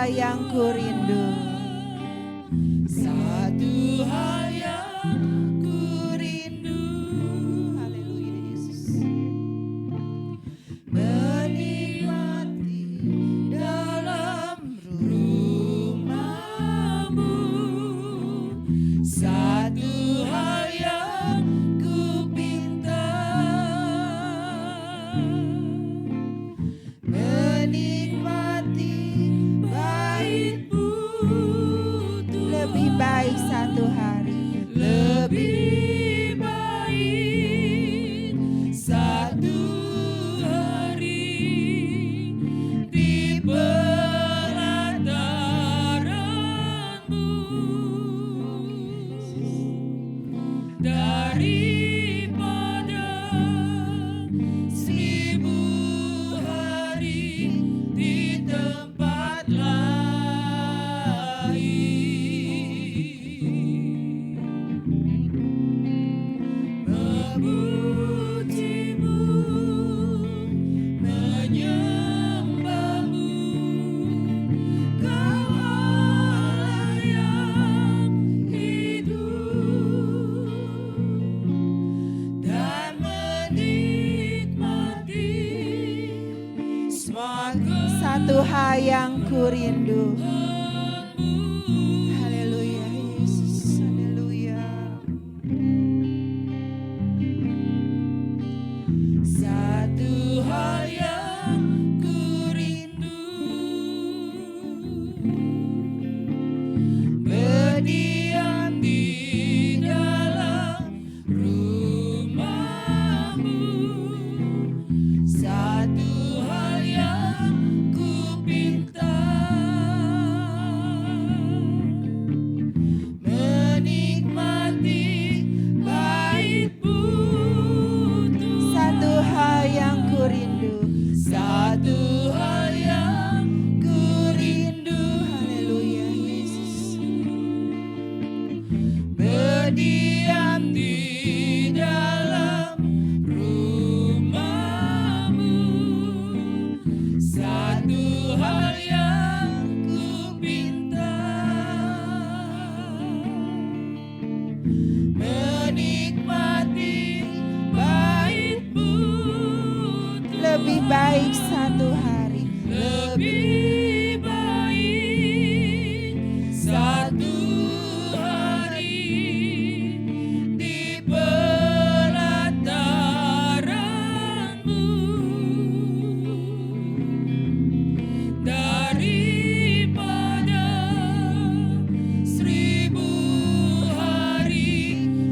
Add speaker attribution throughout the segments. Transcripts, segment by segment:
Speaker 1: hal yang kurindu.
Speaker 2: Satu hal yang kurindu.
Speaker 1: Haleluya Yesus.
Speaker 2: Menikmati dalam rumah-Mu. Satu hal yang kupinta. Menikmati bait-Mu.
Speaker 1: Lebih baik satu hari.
Speaker 2: Lebih baik satu hari di pelataran-Mu daripada 1000 hari di tempat lain. Memuji-Mu, menyembah-Mu, Kau Allah yang hidup, dan menikmati semua
Speaker 1: Satu hal yang kurindu.
Speaker 2: kehendak-Mu.
Speaker 1: Haleluya Yesus. Haleluya.
Speaker 2: Satu hal yang kurindu, berdiam di dalam rumah-Mu. Satu hal yang kupinta, menikmati bait-Mu.
Speaker 1: Satu hal yang kurindu.
Speaker 2: Satu hal yang kurindu.
Speaker 1: Haleluya Yesus.
Speaker 2: Berdiam di dalam rumah-Mu. Satu hal yang kupinta, menikmati bait-Mu.
Speaker 1: Lebih baik satu hari.
Speaker 2: Lebih baik satu hari di pelataran-Mu daripada 1000 hari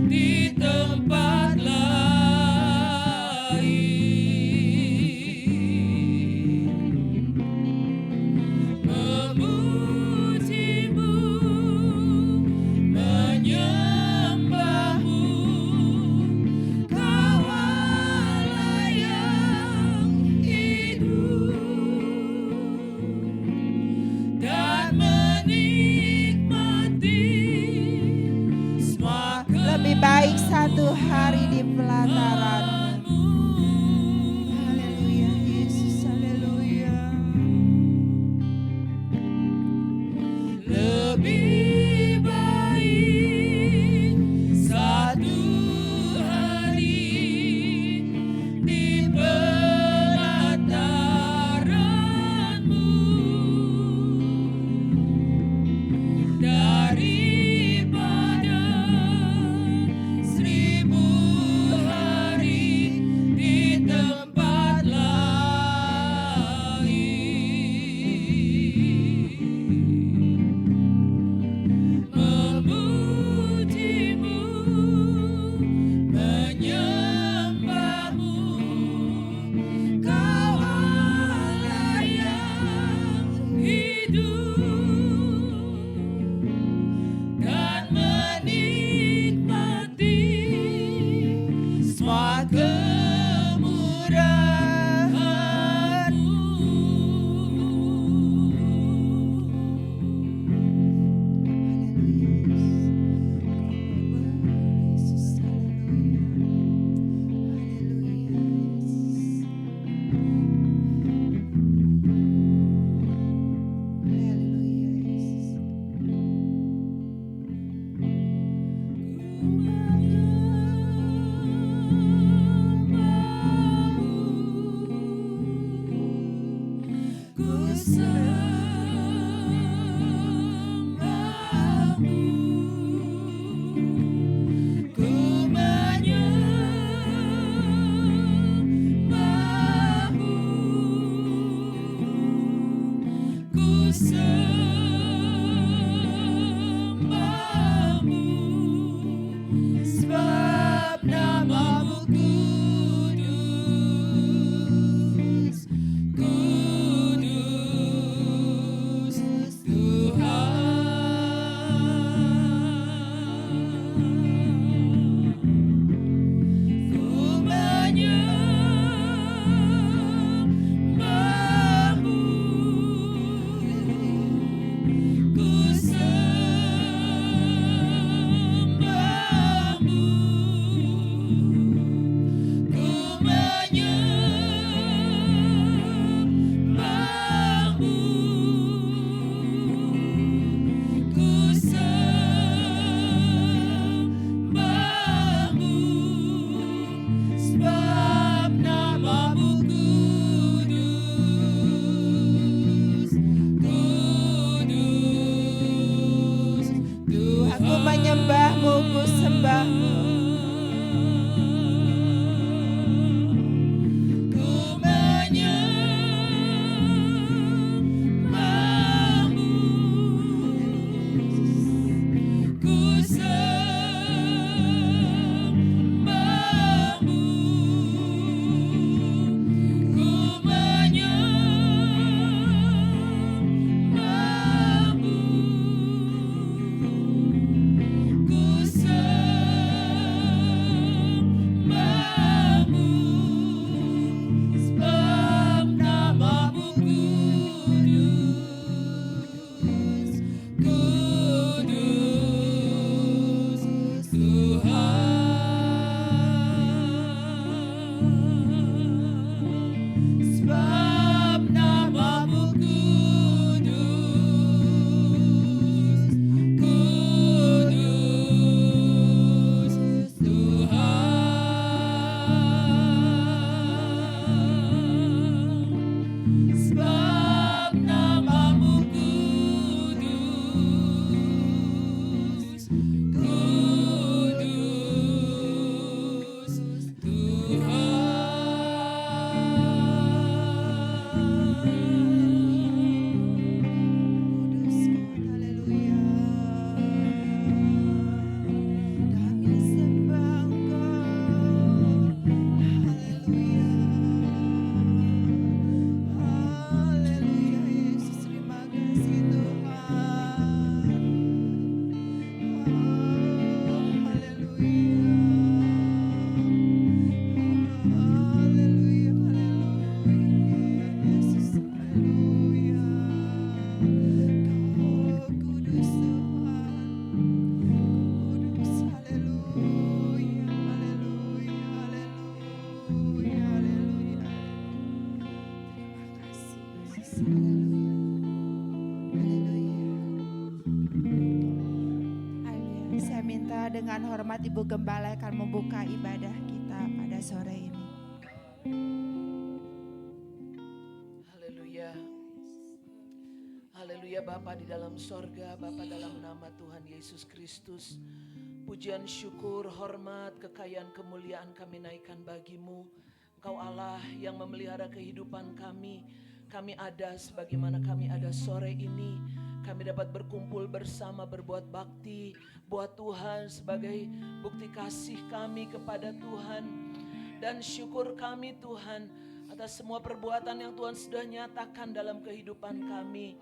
Speaker 2: di tempat lain. Memuji-Mu, menyembah-Mu, Kau Allah yang hidup, dan menikmati semua
Speaker 1: Lebih baik satu hari di pelataran.
Speaker 2: kehendak-Mu.
Speaker 1: Haleluya Yesus. Haleluya.
Speaker 2: Lebih baik satu hari di pelataran-Mu daripada 1000 hari
Speaker 1: Dengan hormat Ibu Gembala akan membuka ibadah kita pada sore ini.
Speaker 3: Haleluya. Haleluya Bapa di dalam sorga, Bapa dalam nama Tuhan Yesus Kristus. Pujian, syukur, hormat, kekayaan, kemuliaan kami naikkan bagimu. Engkau Allah yang memelihara kehidupan kami. Kami ada sebagaimana kami ada sore ini. Kami dapat berkumpul bersama berbuat bakti buat Tuhan sebagai bukti kasih kami kepada Tuhan. Dan syukur kami Tuhan atas semua perbuatan yang Tuhan sudah nyatakan dalam kehidupan kami.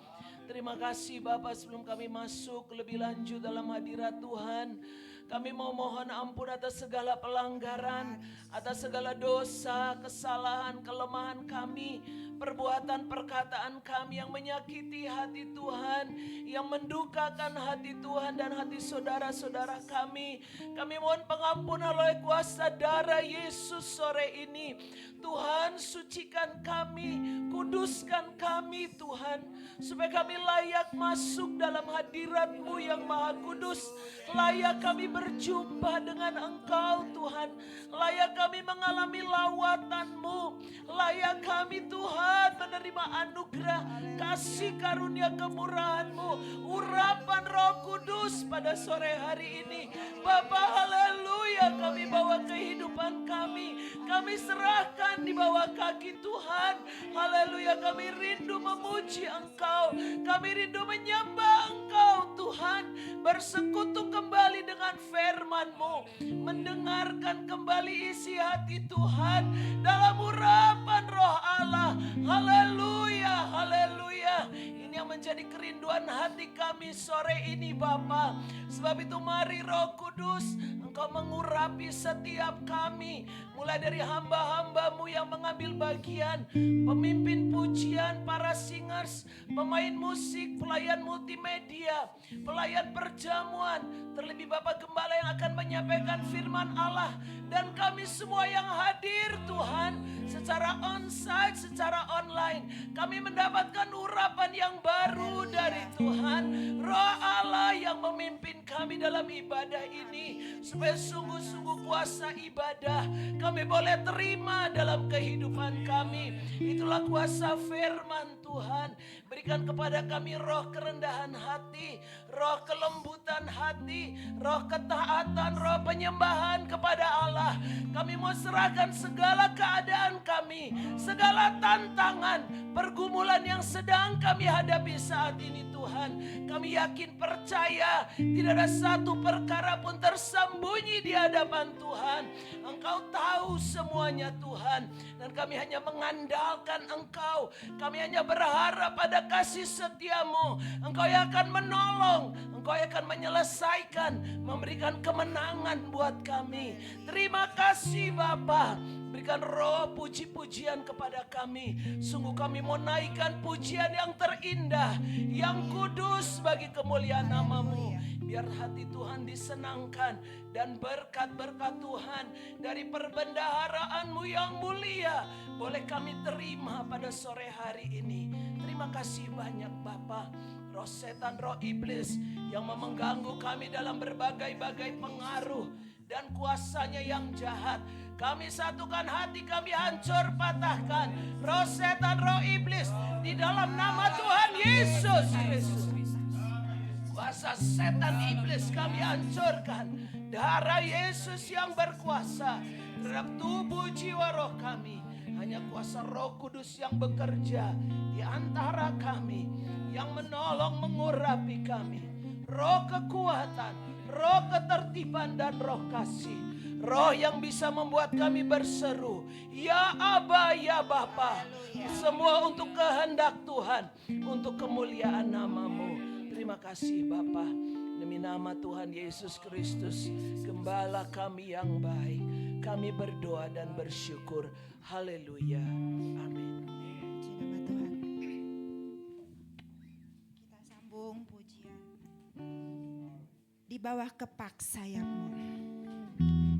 Speaker 3: Terima kasih Bapak, sebelum kami masuk lebih lanjut dalam hadirat Tuhan, kami mau mohon ampun atas segala pelanggaran, atas segala dosa, kesalahan, kelemahan kami, perbuatan, perkataan kami yang menyakiti hati Tuhan, yang mendukakan hati Tuhan dan hati saudara-saudara kami. Kami mohon pengampunan oleh kuasa darah Yesus sore ini. Tuhan, sucikan kami, Kuduskan kami Tuhan, supaya kami layak masuk dalam hadirat-Mu yang maha kudus. Layak kami berjumpa dengan Engkau Tuhan. Layak kami mengalami lawatan-Mu. Layak kami Tuhan menerima anugerah, kasih karunia kemurahan-Mu. Urapan Roh Kudus pada sore hari ini. Bapa, haleluya, kami bawa kehidupan kami. Kami serahkan di bawah kaki Tuhan. Haleluya, kami rindu memuji Engkau. Kami rindu menyembah Engkau Tuhan. Bersekutu kembali dengan firman-Mu. Mendengarkan kembali isi hati Tuhan dalam urapan Roh Allah. Haleluya, haleluya. Ini yang menjadi kerinduan hati kami sore ini Bapa. Sebab itu mari Roh Kudus, Engkau mengurapi setiap kami. Mulai dari hamba-hamba-Mu yang mengambil bagian, pemimpin pujian, para singers, pemain musik, pelayan multimedia, pelayan perjamuan, terlebih Bapak Gembala yang akan menyampaikan firman Allah, dan kami semua yang hadir Tuhan, secara onsite, secara online. Kami mendapatkan urapan yang baru dari Tuhan. Roh Allah yang memimpin kami dalam ibadah ini, supaya sungguh-sungguh kuasa ibadah kami boleh terima dalam kehidupan kami. Itulah kuasa firman Tuhan. Berikan kepada kami roh kerendahan hati, roh kelembutan hati, roh ketaatan, roh penyembahan kepada Allah. Kami mau serahkan segala keadaan kami, segala tantangan, pergumulan yang sedang kami hadapi saat ini Tuhan. Kami yakin percaya tidak ada satu perkara pun tersembunyi di hadapan Tuhan. Engkau tahu semuanya Tuhan, dan kami hanya mengandalkan Engkau. Kami hanya berharap pada kasih setia-Mu. Engkau yang akan menolong, Engkau yang akan menyelesaikan, memberikan kemenangan buat kami. Terima kasih Bapa. Berikan roh puji-pujian kepada kami. Sungguh kami mau naikkan pujian yang terindah, yang kudus bagi kemuliaan nama-Mu. Biar hati Tuhan disenangkan, dan berkat-berkat Tuhan dari perbendaharaan-Mu yang mulia boleh kami terima pada sore hari ini. Terima kasih banyak Bapa. Roh setan, roh iblis yang mengganggu kami dalam berbagai-bagai pengaruh dan kuasanya yang jahat, kami satukan hati, kami hancur patahkan. Roh setan, roh iblis, di dalam nama Tuhan Yesus Kristus. Kuasa setan iblis kami hancurkan. Darah Yesus yang berkuasa terhadap tubuh jiwa roh kami. Hanya kuasa Roh Kudus yang bekerja di antara kami, yang menolong mengurapi kami. Roh kekuatan, roh ketertiban, dan roh kasih. Roh yang bisa membuat kami berseru, ya Aba, ya Bapa. Semua untuk kehendak Tuhan, untuk kemuliaan nama-Mu. Terima kasih Bapa. Demi nama Tuhan Yesus Kristus, Gembala kami yang baik, kami berdoa dan bersyukur. Haleluya. Amin.
Speaker 1: Puji nama Tuhan. Kita sambung pujian. Di bawah kepak sayap-Mu.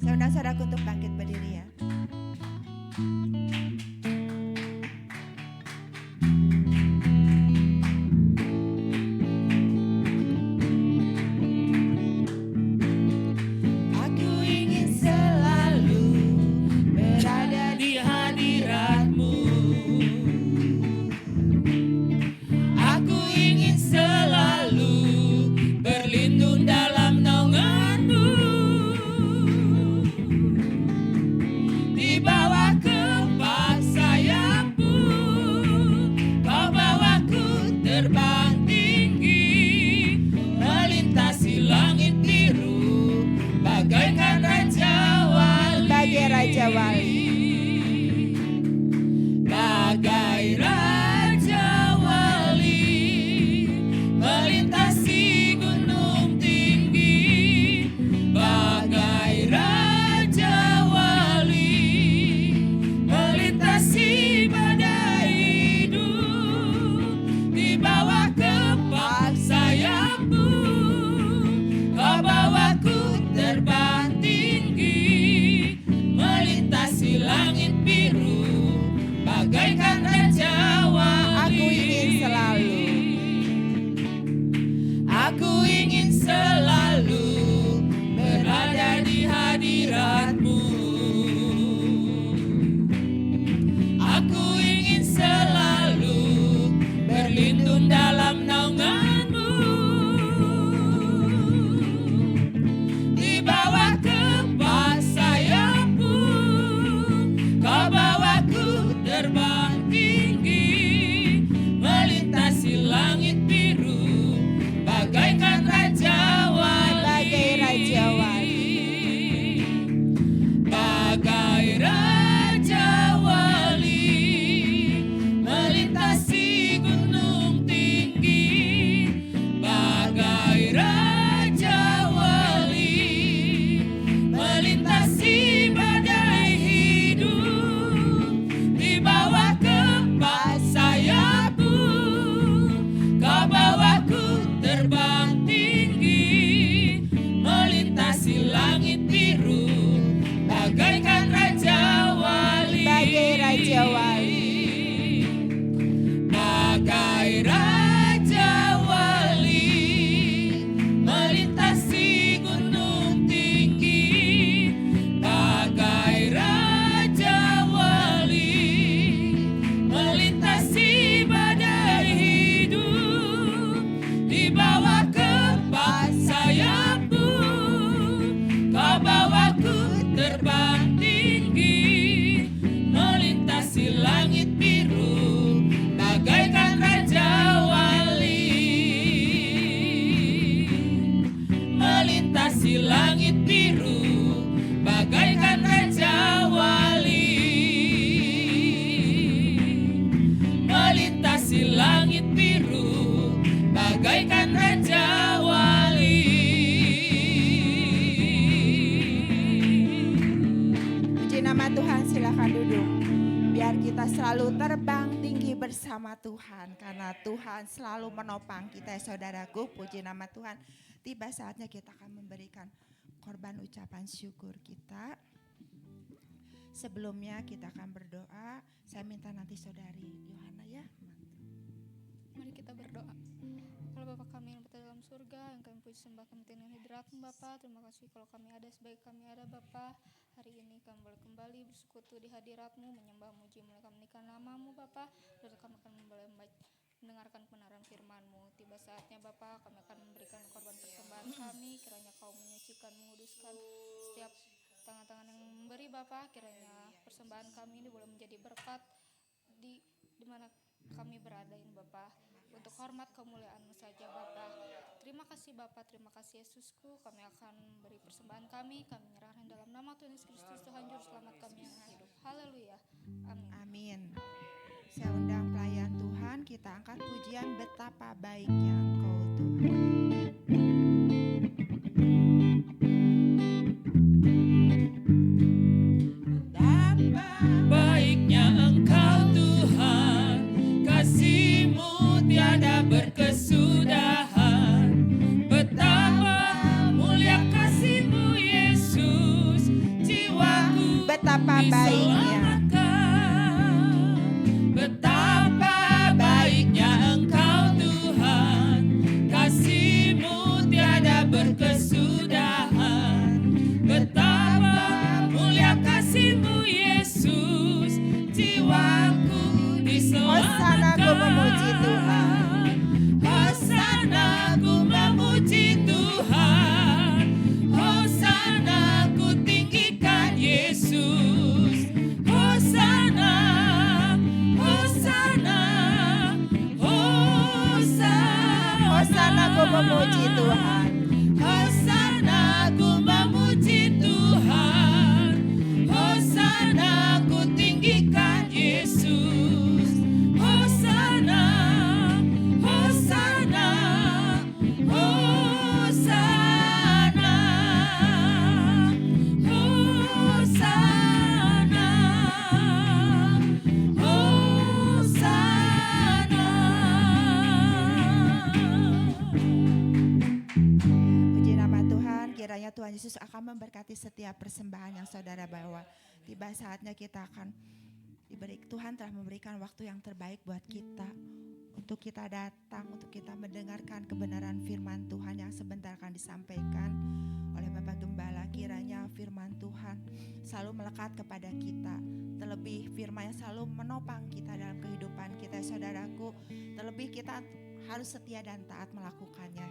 Speaker 1: Saya undang saudaraku untuk bangkit berdiri ya.
Speaker 2: Kau bawaku terbang tinggi, melintasi terbang tinggi, melintasi langit biru, bagaikan raja wali. Melintasi langit biru, bagaikan raja wali. Melintasi langit biru, bagaikan raja wali.
Speaker 1: Puji nama Tuhan, silakan duduk. Biar kita selalu terbang tinggi bersama Tuhan. Karena Tuhan selalu menopang kita ya saudaraku. Puji nama Tuhan. Tiba saatnya kita akan memberikan korban ucapan syukur kita. Sebelumnya kita akan berdoa. Saya minta nanti saudari Yohana ya.
Speaker 4: Mari kita berdoa. Kalau Bapa kami yang berada dalam surga, yang kami puji sembah kami dengan hadirat-Mu Bapa. Terima kasih kalau kami ada sebaik kami ada Bapa. Hari ini kami boleh kembali bersekutu di hadirat-Mu, menyembah muji menaikkan nama-Mu Bapa. Dan kami akan boleh mendengarkan kebenaran firman-Mu. Tiba saatnya Bapa, kami akan memberikan korban persembahan kami. Kiranya Kau menyucikan, menguduskan setiap tangan-tangan yang memberi Bapa. Kiranya persembahan kami ini boleh menjadi berkat di mana kami berada ini Bapa. Untuk hormat kemuliaan-Mu saja Bapa. Terima kasih Bapa, terima kasih Yesusku. Kami akan beri persembahan kami menyerahkan dalam nama Tuhan Yesus Kristus Tuhan Juru Selamat kami yang hidup. Haleluya. Amin.
Speaker 1: Amin. Saya undang pelayan Tuhan, kita angkat pujian betapa baiknya Engkau Tuhan.
Speaker 2: Baiknya Engkau Tuhan, kasih-Mu tiada berkesudahan. Betapa mulia kasih-Mu Yesus, jiwaku
Speaker 1: Betapa baiknya.
Speaker 2: diselamatkan. Betapa baiknya Engkau Tuhan, kasih-Mu tiada berkesudahan. Betapa mulia kasih-Mu Yesus, jiwaku
Speaker 1: Hosana ku memuji
Speaker 2: diselamatkan. Hosana ku memuji Tuhan, Hosana ku tinggikan Yesus. Hosana, Hosana, Hosana.
Speaker 1: Hosana ku memuji Tuhan.
Speaker 2: Hosana ku memuji Tuhan, Hosana ku tinggikan Yesus. Hosana, Hosana, Hosana, Hosana,
Speaker 1: Puji nama Tuhan, kiranya Tuhan Yesus akan memberkati setiap persembahan yang saudara bawa. Tiba saatnya kita akan Tuhan telah memberikan waktu yang terbaik buat kita. Untuk kita datang, untuk kita mendengarkan kebenaran firman Tuhan yang sebentar akan disampaikan oleh Bapak Gembala. Kiranya firman Tuhan selalu melekat kepada kita. Terlebih firman yang selalu menopang kita dalam kehidupan kita saudaraku. Terlebih kita harus setia dan taat melakukannya.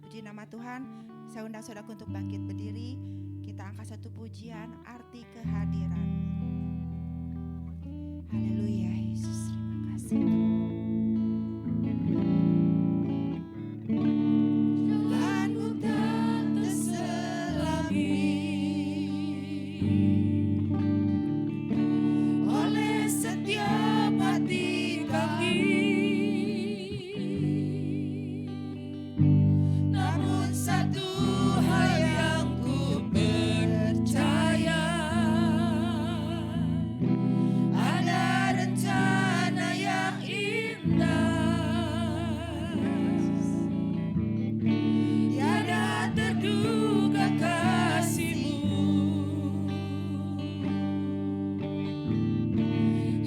Speaker 1: Puji nama Tuhan, saya undang saudaraku untuk bangkit berdiri. Kita angkat satu pujian, arti kehadiran. Haleluya Yesus, terima kasih.
Speaker 2: Tuhanku tak terselami oleh setiap hati kami. Namun satu hal yang ku percaya, ada rencana yang indah. Tiada terduga kasih-Mu,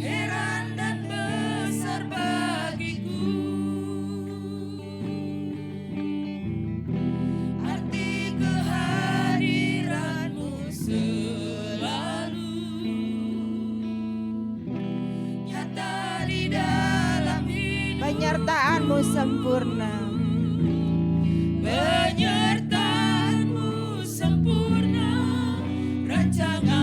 Speaker 2: heran dan besar bagiku. Arti kehadiran-Mu selalu nyata di dalam hidup.
Speaker 1: Penyertaan-Mu sempurna.
Speaker 2: Penyertaan-Mu sempurna, rancangan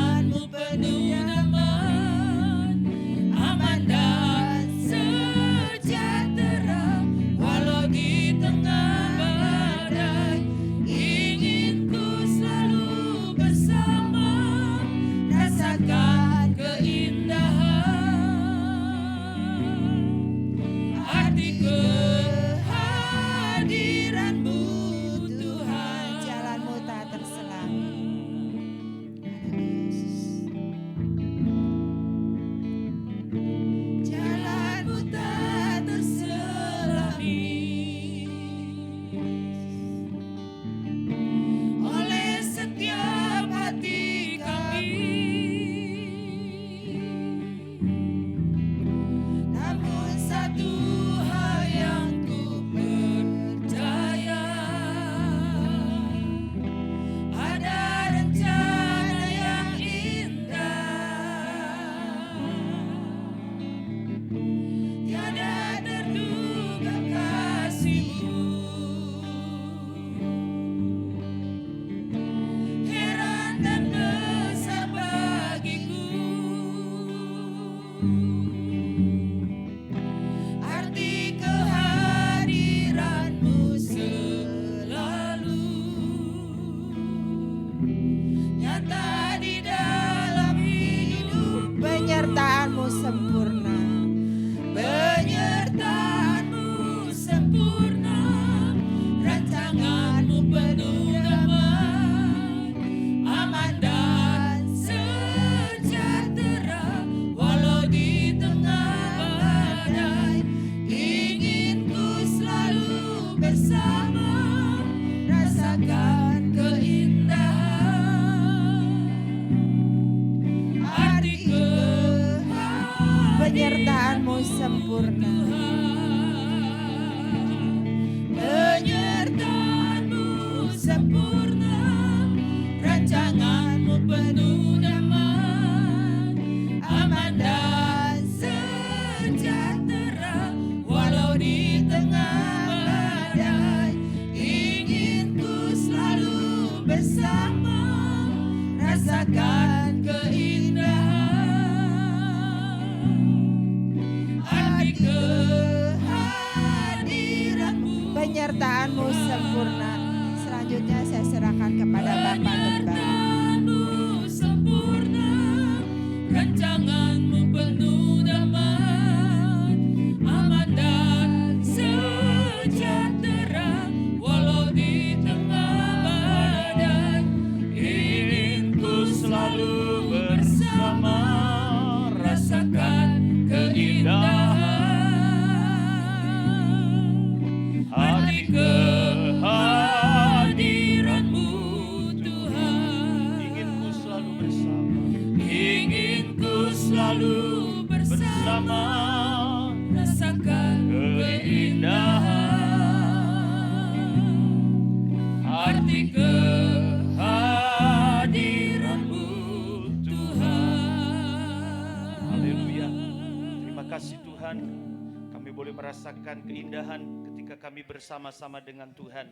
Speaker 1: sempurna.
Speaker 2: Penyertaanmu sempurna, rancanganmu penuh damai, aman dan sejahtera, walau di tengah badai. Ingin ku selalu bersama, rasakan keindahan arti kehadiranmu.
Speaker 1: Penyertaanmu sempurna. Selanjutnya saya serahkan kepada Bapak Gembala.
Speaker 2: Penyertaanmu sempurna, rancanganmu penuh damai, aman dan sejahtera, walau di tengah badai. Ingin ku selalu bersama, rasakan keindahan arti kehadiranmu Tuhan.
Speaker 5: Ingin ku selalu bersama,
Speaker 2: Ingin ku selalu bersama, rasakan keindahan arti kehadiranmu Tuhan.
Speaker 5: haleluya. Terima kasih Tuhan, kami boleh merasakan keindahan ketika kami bersama-sama dengan Tuhan.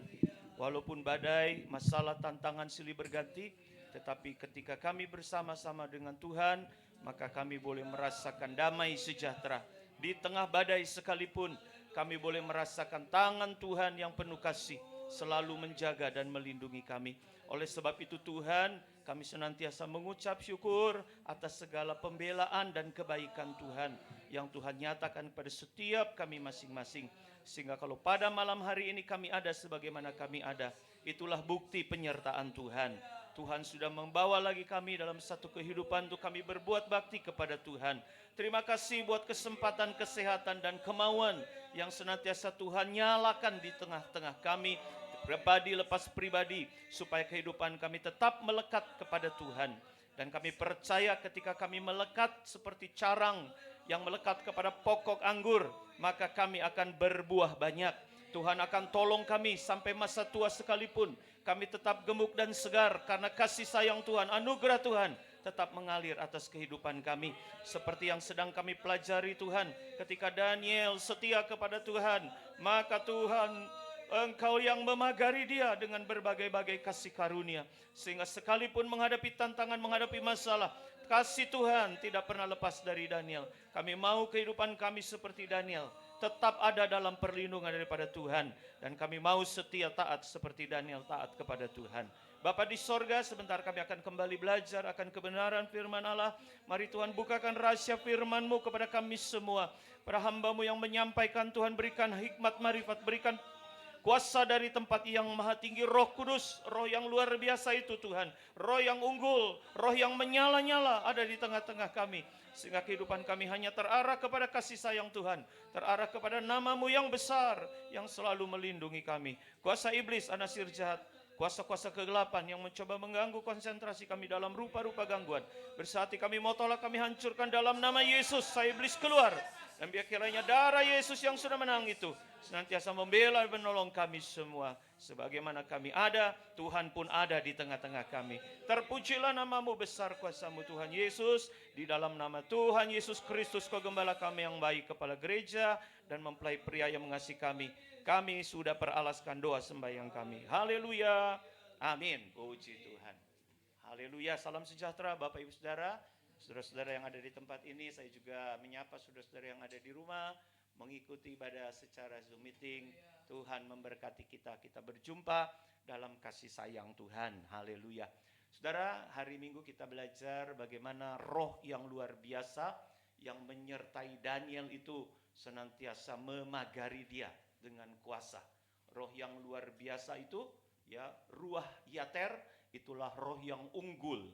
Speaker 5: Walaupun badai, masalah, tantangan silih berganti, tetapi ketika kami bersama-sama dengan Tuhan, maka kami boleh merasakan damai sejahtera. Di tengah badai sekalipun, kami boleh merasakan tangan Tuhan yang penuh kasih, selalu menjaga dan melindungi kami. Oleh sebab itu Tuhan, kami senantiasa mengucap syukur atas segala pembelaan dan kebaikan Tuhan yang Tuhan nyatakan pada setiap kami masing-masing. Sehingga kalau pada malam hari ini kami ada sebagaimana kami ada, itulah bukti penyertaan Tuhan. Tuhan sudah membawa lagi kami dalam satu kehidupan untuk kami berbuat bakti kepada Tuhan. Terima kasih buat kesempatan, kesehatan, dan kemauan yang senantiasa Tuhan nyalakan di tengah-tengah kami, pribadi lepas pribadi, supaya kehidupan kami tetap melekat kepada Tuhan. Dan kami percaya ketika kami melekat seperti carang yang melekat kepada pokok anggur, maka kami akan berbuah banyak. Tuhan akan tolong kami sampai masa tua sekalipun, kami tetap gemuk dan segar karena kasih sayang Tuhan, anugerah Tuhan tetap mengalir atas kehidupan kami. Seperti yang sedang kami pelajari Tuhan, ketika Daniel setia kepada Tuhan, maka Tuhan, Engkau yang memagari dia dengan berbagai-bagai kasih karunia, sehingga sekalipun menghadapi tantangan, menghadapi masalah, kasih Tuhan tidak pernah lepas dari Daniel. Kami mau kehidupan kami seperti Daniel, tetap ada dalam perlindungan daripada Tuhan. Dan kami mau setia taat seperti Daniel taat kepada Tuhan. Bapa di sorga, sebentar kami akan kembali belajar akan kebenaran firman Allah. Mari Tuhan bukakan rahasia firman-Mu kepada kami semua. Para hamba-Mu yang menyampaikan, Tuhan berikan hikmat marifat, berikan kuasa dari tempat yang maha tinggi, Roh Kudus, roh yang luar biasa itu Tuhan, roh yang unggul, roh yang menyala-nyala ada di tengah-tengah kami, sehingga kehidupan kami hanya terarah kepada kasih sayang Tuhan, terarah kepada nama-Mu yang besar yang selalu melindungi kami. Kuasa iblis, anasir jahat, kuasa-kuasa kegelapan yang mencoba mengganggu konsentrasi kami dalam rupa-rupa gangguan, bersehati kami mau tolak, kami hancurkan dalam nama Yesus. Saya iblis keluar, dan biar kiranya darah Yesus yang sudah menang itu senantiasa membela dan menolong kami semua. Sebagaimana kami ada, Tuhan pun ada di tengah-tengah kami. Terpujilah nama-Mu besar, kuasa-Mu Tuhan Yesus. Di dalam nama Tuhan Yesus Kristus, Kau Gembala kami yang baik, Kepala Gereja dan mempelai pria yang mengasihi kami, kami sudah peralaskan doa sembahyang kami. Haleluya, amin. Puji Tuhan. Haleluya, salam sejahtera Bapak Ibu Saudara. Saudara-saudara yang ada di tempat ini, saya juga menyapa saudara-saudara yang ada di rumah, mengikuti ibadah secara Zoom meeting. Tuhan memberkati kita, kita berjumpa dalam kasih sayang Tuhan. Haleluya. Saudara, hari Minggu kita belajar bagaimana roh yang luar biasa yang menyertai Daniel itu senantiasa memagari dia dengan kuasa. Roh yang luar biasa itu, ya, ruah yater, itulah roh yang unggul.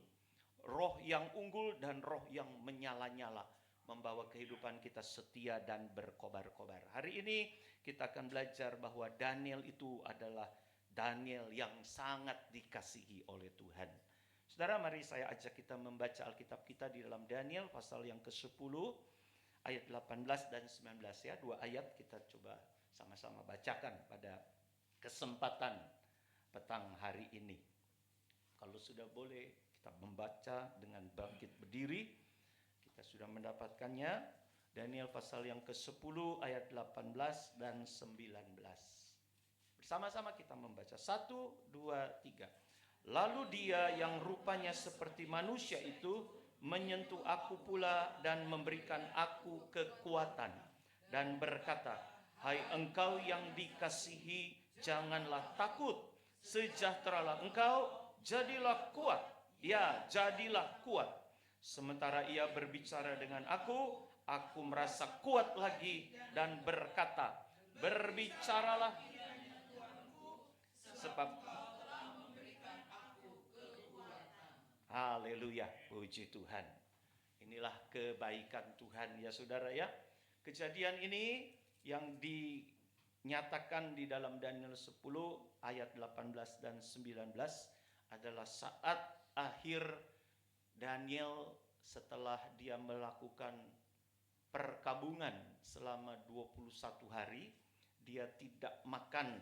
Speaker 5: Roh yang unggul dan roh yang menyala-nyala, membawa kehidupan kita setia dan berkobar-kobar. Hari ini kita akan belajar bahwa Daniel itu adalah Daniel yang sangat dikasihi oleh Tuhan. Saudara, mari saya ajak kita membaca Alkitab kita di dalam Daniel pasal yang ke-10, ayat 18 dan 19 ya. 2 ayat kita coba sama-sama bacakan pada kesempatan petang hari ini. Kalau sudah boleh kita membaca dengan bangkit berdiri. Kita sudah mendapatkannya. Daniel pasal yang ke-10 ayat 18 dan 19. Bersama-sama kita membaca. 1, 2, 3. Lalu dia yang rupanya seperti manusia itu menyentuh aku pula dan memberikan aku kekuatan. Dan berkata, hai engkau yang dikasihi, janganlah takut. Sejahteralah engkau, jadilah kuat. Ya, jadilah kuat. Sementara ia berbicara dengan aku merasa kuat lagi dan berkata, berbicaralah sebab haleluya, puji Tuhan. Inilah kebaikan Tuhan ya saudara ya. Kejadian ini yang dinyatakan di dalam Daniel 10 ayat 18 dan 19 adalah saat akhir Daniel setelah dia melakukan perkabungan selama 21 hari. Dia tidak makan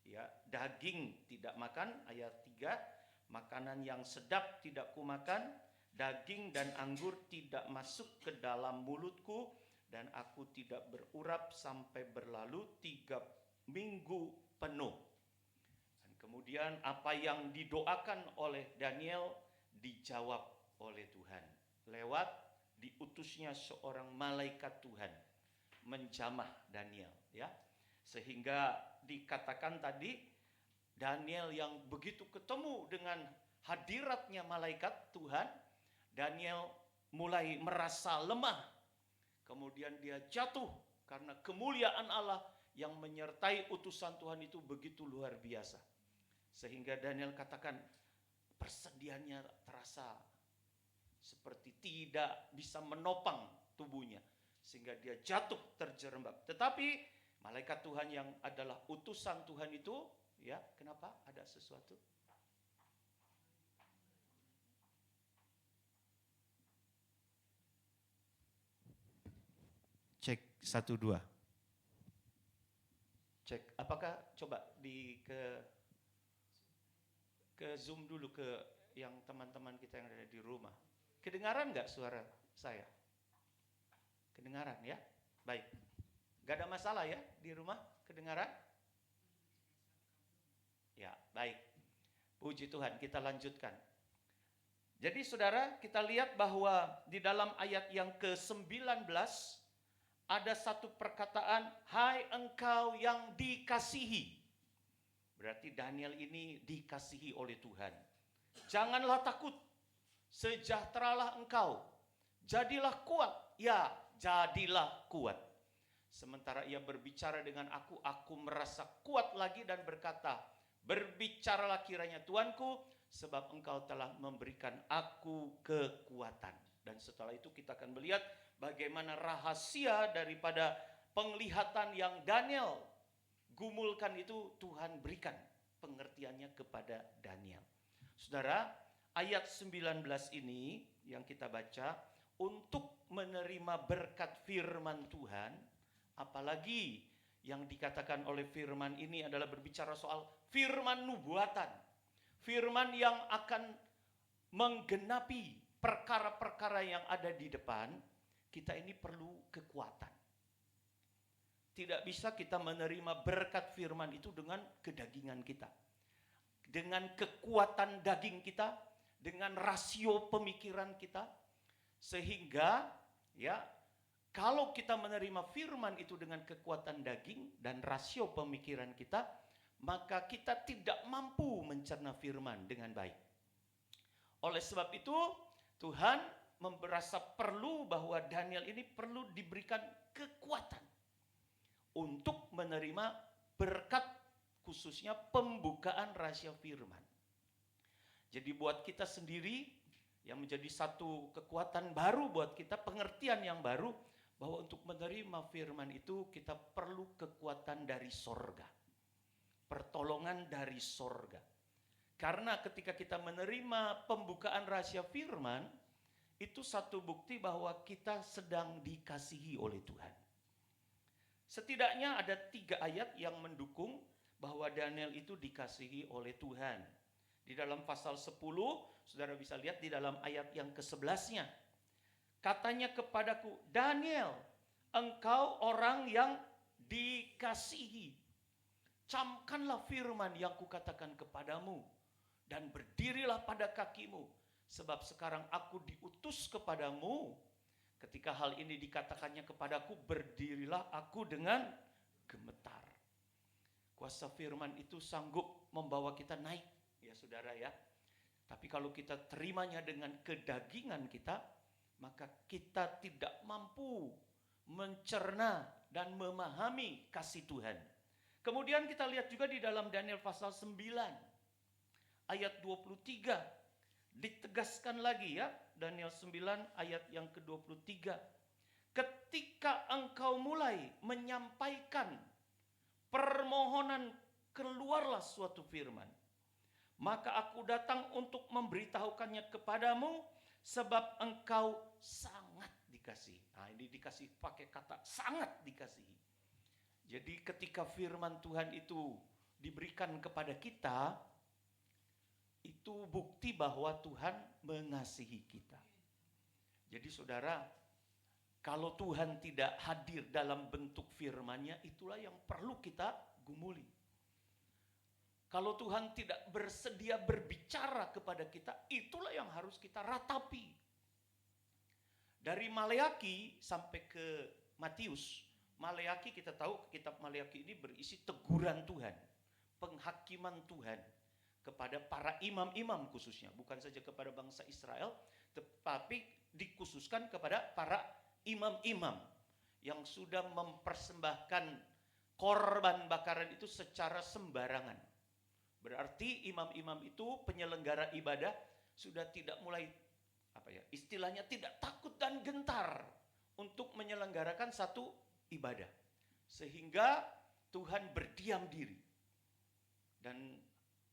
Speaker 5: ya, daging tidak makan, ayat 3, makanan yang sedap tidak kumakan, daging dan anggur tidak masuk ke dalam mulutku, dan aku tidak berurap sampai berlalu 3 minggu penuh. Dan kemudian apa yang didoakan oleh Daniel dijawab oleh Tuhan lewat diutusnya seorang malaikat Tuhan menjamah Daniel ya. Sehingga dikatakan tadi Daniel yang begitu ketemu dengan hadiratnya malaikat Tuhan, Daniel mulai merasa lemah. Kemudian dia jatuh karena kemuliaan Allah yang menyertai utusan Tuhan itu begitu luar biasa. Sehingga Daniel katakan persediaannya terasa seperti tidak bisa menopang tubuhnya. Sehingga dia jatuh terjerembab. Tetapi malaikat Tuhan yang adalah utusan Tuhan itu, ya, kenapa? Ada sesuatu? Cek 1 2. Cek, apakah coba ke Zoom dulu ke yang teman-teman kita yang ada di rumah. Kedengaran nggak suara saya? Kedengaran ya? Baik. Gak ada masalah ya di rumah? Kedengaran? Ya, baik. Puji Tuhan, kita lanjutkan. Jadi saudara, kita lihat bahwa di dalam ayat yang ke-19 ada satu perkataan, hai engkau yang dikasihi. Berarti Daniel ini dikasihi oleh Tuhan. Janganlah takut, sejahteralah engkau, jadilah kuat, ya jadilah kuat. Sementara ia berbicara dengan aku merasa kuat lagi dan berkata, berbicaralah kiranya Tuanku, sebab engkau telah memberikan aku kekuatan. Dan setelah itu kita akan melihat bagaimana rahasia daripada penglihatan yang Daniel gumulkan itu Tuhan berikan pengertiannya kepada Daniel. Saudara, ayat 19 ini yang kita baca, untuk menerima berkat firman Tuhan, apalagi yang dikatakan oleh firman ini adalah berbicara soal firman nubuatan. Firman yang akan menggenapi perkara-perkara yang ada di depan, kita ini perlu kekuatan. Tidak bisa kita menerima berkat firman itu dengan kedagingan kita. Dengan kekuatan daging kita, dengan rasio pemikiran kita. Sehingga ya, kalau kita menerima firman itu dengan kekuatan daging dan rasio pemikiran kita, maka kita tidak mampu mencerna firman dengan baik. Oleh sebab itu, Tuhan merasa perlu bahwa Daniel ini perlu diberikan kekuatan untuk menerima berkat, khususnya pembukaan rahasia firman. Jadi buat kita sendiri yang menjadi satu kekuatan baru buat kita, pengertian yang baru, bahwa untuk menerima firman itu kita perlu kekuatan dari sorga, pertolongan dari sorga. Karena ketika kita menerima pembukaan rahasia firman, itu satu bukti bahwa kita sedang dikasihi oleh Tuhan. Setidaknya ada 3 ayat yang mendukung bahwa Daniel itu dikasihi oleh Tuhan. Di dalam pasal 10, saudara bisa lihat di dalam ayat yang ke-11-nya. Katanya kepadaku, Daniel, engkau orang yang dikasihi. Camkanlah firman yang kukatakan kepadamu, dan berdirilah pada kakimu, sebab sekarang aku diutus kepadamu. Ketika hal ini dikatakannya kepadaku, berdirilah aku dengan gemetar. Kuasa firman itu sanggup membawa kita naik, ya saudara ya. Tapi kalau kita terimanya dengan kedagingan kita, maka kita tidak mampu mencerna dan memahami kasih Tuhan. Kemudian kita lihat juga di dalam Daniel pasal 9 ayat 23. Ditegaskan lagi ya, Daniel 9 ayat yang ke-23. Ketika engkau mulai menyampaikan permohonan, keluarlah suatu firman. Maka aku datang untuk memberitahukannya kepadamu, sebab engkau sangat dikasihi. Nah, ini dikasih pakai kata sangat dikasihi. Jadi ketika firman Tuhan itu diberikan kepada kita, itu bukti bahwa Tuhan mengasihi kita. Jadi saudara, kalau Tuhan tidak hadir dalam bentuk firman-Nya, itulah yang perlu kita gumuli. Kalau Tuhan tidak bersedia berbicara kepada kita, itulah yang harus kita ratapi. Dari Maleaki sampai ke Matius, Maleaki kita tahu kitab Maleaki ini berisi teguran Tuhan, penghakiman Tuhan kepada para imam-imam khususnya, bukan saja kepada bangsa Israel, tetapi dikhususkan kepada para imam-imam yang sudah mempersembahkan korban bakaran itu secara sembarangan. Berarti imam-imam itu penyelenggara ibadah sudah tidak mulai istilahnya tidak takut dan gentar untuk menyelenggarakan satu ibadah, sehingga Tuhan berdiam diri. Dan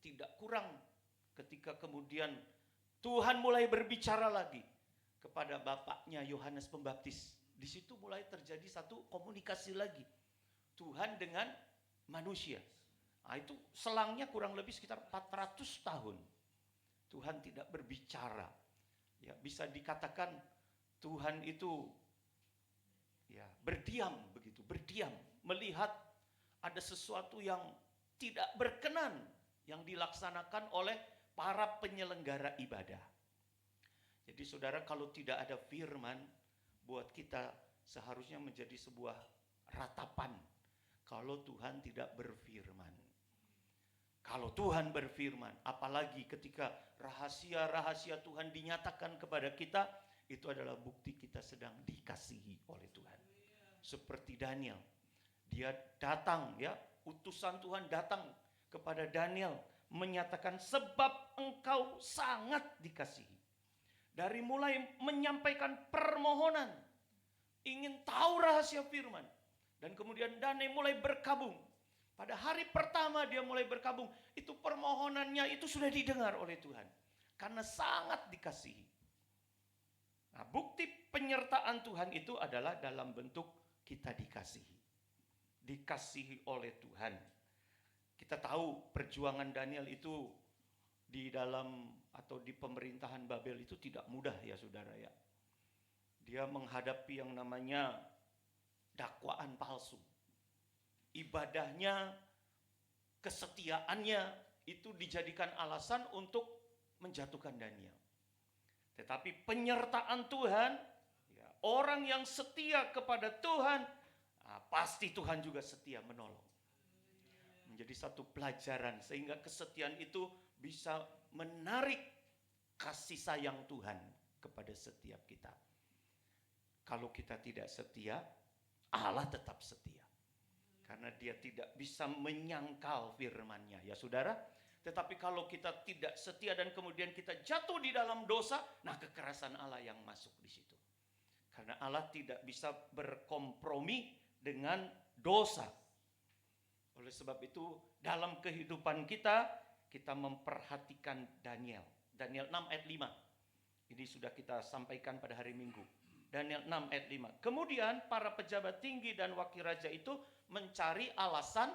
Speaker 5: tidak kurang ketika kemudian Tuhan mulai berbicara lagi kepada bapaknya Yohanes Pembaptis. Di situ mulai terjadi satu komunikasi lagi Tuhan dengan manusia. Nah, itu selangnya kurang lebih sekitar 400 tahun Tuhan tidak berbicara. Ya, bisa dikatakan Tuhan itu ya berdiam begitu, berdiam melihat ada sesuatu yang tidak berkenan yang dilaksanakan oleh para penyelenggara ibadah. Jadi saudara, kalau tidak ada firman, buat kita seharusnya menjadi sebuah ratapan kalau Tuhan tidak berfirman. Kalau Tuhan berfirman, apalagi ketika rahasia-rahasia Tuhan dinyatakan kepada kita, itu adalah bukti kita sedang dikasihi oleh Tuhan. Seperti Daniel, dia datang ya, utusan Tuhan datang kepada Daniel menyatakan sebab engkau sangat dikasihi. Dari mulai menyampaikan permohonan, ingin tahu rahasia firman, dan kemudian Daniel mulai berkabung. Pada hari pertama dia mulai berkabung, itu permohonannya itu sudah didengar oleh Tuhan karena sangat dikasihi. Nah, bukti penyertaan Tuhan itu adalah dalam bentuk kita dikasihi. Dikasihi oleh Tuhan. Kita tahu perjuangan Daniel itu di dalam atau di pemerintahan Babel itu tidak mudah ya saudara ya. Dia menghadapi yang namanya dakwaan palsu. Ibadahnya, kesetiaannya itu dijadikan alasan untuk menjatuhkan Daniel. Tetapi penyertaan Tuhan, ya, orang yang setia kepada Tuhan, pasti Tuhan juga setia menolong. Menjadi satu pelajaran sehingga kesetiaan itu bisa menarik kasih sayang Tuhan kepada setiap kita. Kalau kita tidak setia, Allah tetap setia. Karena dia tidak bisa menyangkal firman-Nya ya saudara. Tetapi kalau kita tidak setia dan kemudian kita jatuh di dalam dosa, nah kekerasan Allah yang masuk di situ. Karena Allah tidak bisa berkompromi dengan dosa. Oleh sebab itu dalam kehidupan kita memperhatikan Daniel. Daniel 6 ayat 5. Ini Ini sudah kita sampaikan pada hari Minggu. Daniel 6 ayat 5. Kemudian para pejabat tinggi dan wakil raja itu mencari alasan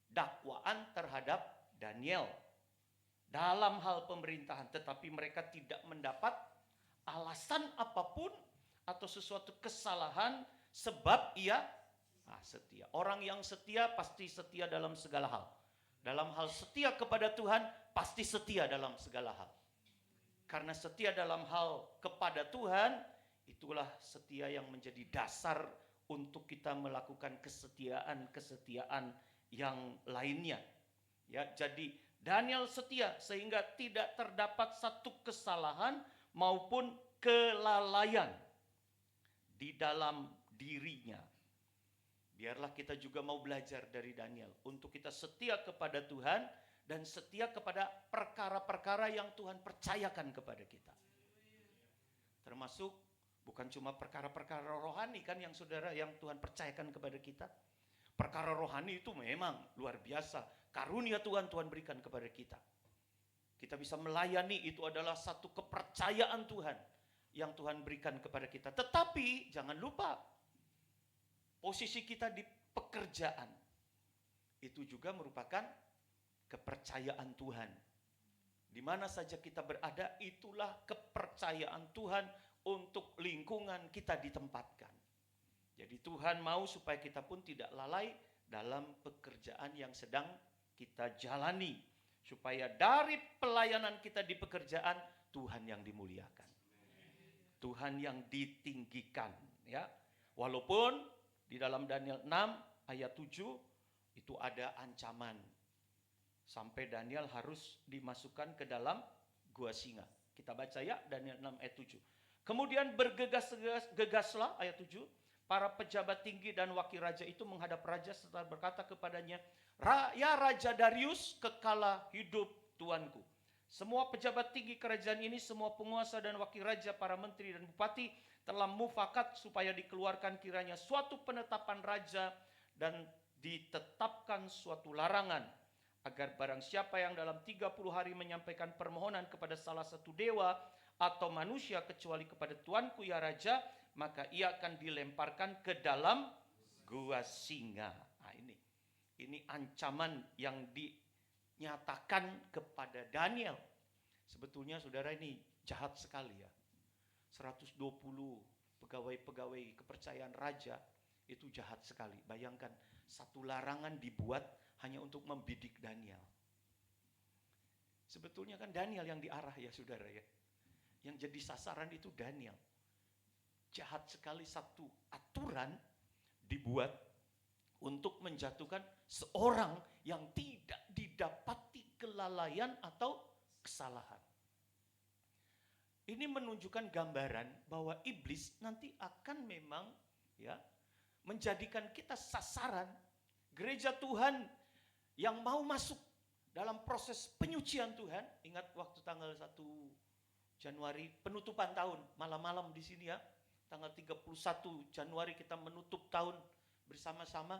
Speaker 5: dakwaan terhadap Daniel dalam hal pemerintahan, tetapi mereka tidak mendapat alasan apapun atau sesuatu kesalahan sebab ia setia. Orang yang setia pasti setia dalam segala hal. Dalam hal setia kepada Tuhan pasti setia dalam segala hal. Karena setia dalam hal kepada Tuhan, itulah setia yang menjadi dasar untuk kita melakukan kesetiaan yang lainnya. Ya, jadi Daniel setia sehingga tidak terdapat satu kesalahan maupun kelalaian di dalam dirinya. Biarlah kita juga mau belajar dari Daniel untuk kita setia kepada Tuhan dan setia kepada perkara-perkara yang Tuhan percayakan kepada kita. Termasuk bukan cuma perkara-perkara rohani kan yang saudara, yang Tuhan percayakan kepada kita. Perkara rohani itu memang luar biasa. Karunia Tuhan berikan kepada kita. Kita bisa melayani, itu adalah satu kepercayaan Tuhan yang Tuhan berikan kepada kita. Tetapi jangan lupa, posisi kita di pekerjaan itu juga merupakan kepercayaan Tuhan. Di mana saja kita berada, itulah kepercayaan Tuhan untuk lingkungan kita ditempatkan. Jadi Tuhan mau supaya kita pun tidak lalai dalam pekerjaan yang sedang kita jalani. Supaya dari pelayanan kita di pekerjaan, Tuhan yang dimuliakan. Tuhan yang ditinggikan. Ya. Walaupun di dalam Daniel 6 ayat 7 itu ada ancaman. Sampai Daniel harus dimasukkan ke dalam gua singa. Kita baca ya Daniel 6 ayat 7. Kemudian bergegaslah ayat 7. Para pejabat tinggi dan wakil raja itu menghadap raja serta berkata kepadanya, "Ya Raja Darius, kekala hidup tuanku. Semua pejabat tinggi kerajaan ini, semua penguasa dan wakil raja, para menteri dan bupati telah mufakat supaya dikeluarkan kiranya suatu penetapan raja dan ditetapkan suatu larangan agar barang siapa yang dalam 30 hari menyampaikan permohonan kepada salah satu dewa atau manusia kecuali kepada tuanku ya raja, maka ia akan dilemparkan ke dalam gua singa." Nah, ini ancaman yang dinyatakan kepada Daniel. Sebetulnya saudara, ini jahat sekali ya. 120 pegawai-pegawai kepercayaan raja itu jahat sekali. Bayangkan satu larangan dibuat hanya untuk membidik Daniel. Sebetulnya kan Daniel yang diarah ya saudara ya. Yang jadi sasaran itu Daniel. Jahat sekali satu aturan dibuat untuk menjatuhkan seorang yang tidak didapati kelalaian atau kesalahan. Ini menunjukkan gambaran bahwa iblis nanti akan memang ya menjadikan kita sasaran. Gereja Tuhan yang mau masuk dalam proses penyucian Tuhan, ingat waktu tanggal 1 Januari penutupan tahun, malam-malam di sini ya, tanggal 31 Januari kita menutup tahun bersama-sama.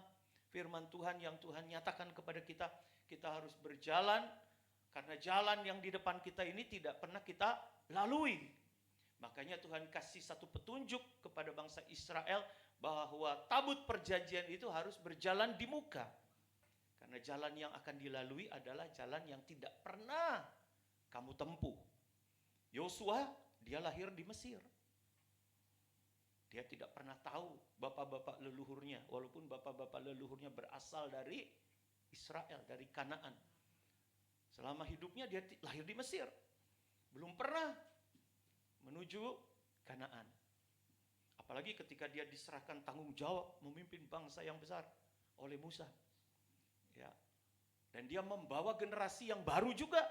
Speaker 5: Firman Tuhan yang Tuhan nyatakan kepada kita, kita harus berjalan karena jalan yang di depan kita ini tidak pernah kita lalui. Makanya Tuhan kasih satu petunjuk kepada bangsa Israel bahwa tabut perjanjian itu harus berjalan di muka. Karena jalan yang akan dilalui adalah jalan yang tidak pernah kamu tempuh. Yosua, dia lahir di Mesir. Dia tidak pernah tahu bapak-bapak leluhurnya, walaupun bapak-bapak leluhurnya berasal dari Israel, dari Kanaan. Selama hidupnya dia lahir di Mesir. Belum pernah menuju Kanaan. Apalagi ketika dia diserahkan tanggung jawab memimpin bangsa yang besar oleh Musa. Ya. Dan dia membawa generasi yang baru juga.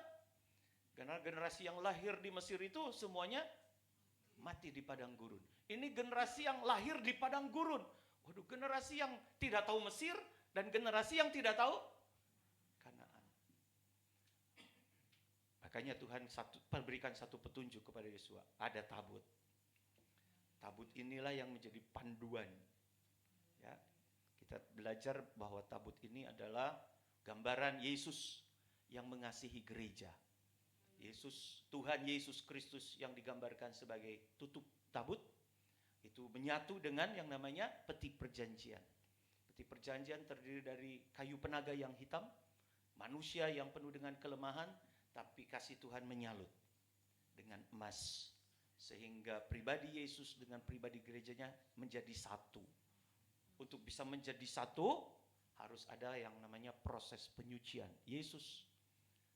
Speaker 5: Karena generasi yang lahir di Mesir itu semuanya mati di padang gurun. Ini generasi yang lahir di padang gurun. Waduh, generasi yang tidak tahu Mesir dan generasi yang tidak tahu Kanaan. Makanya Tuhan berikan satu petunjuk kepada Yosua. Ada tabut. Tabut inilah yang menjadi panduan. Ya, kita belajar bahwa tabut ini adalah gambaran Yesus yang mengasihi gereja. Tuhan Yesus Kristus yang digambarkan sebagai tutup tabut, itu menyatu dengan yang namanya peti perjanjian. Peti perjanjian terdiri dari kayu penaga yang hitam, manusia yang penuh dengan kelemahan, tapi kasih Tuhan menyalut dengan emas. Sehingga pribadi Yesus dengan pribadi gerejanya menjadi satu. Untuk bisa menjadi satu, harus ada yang namanya proses penyucian. Yesus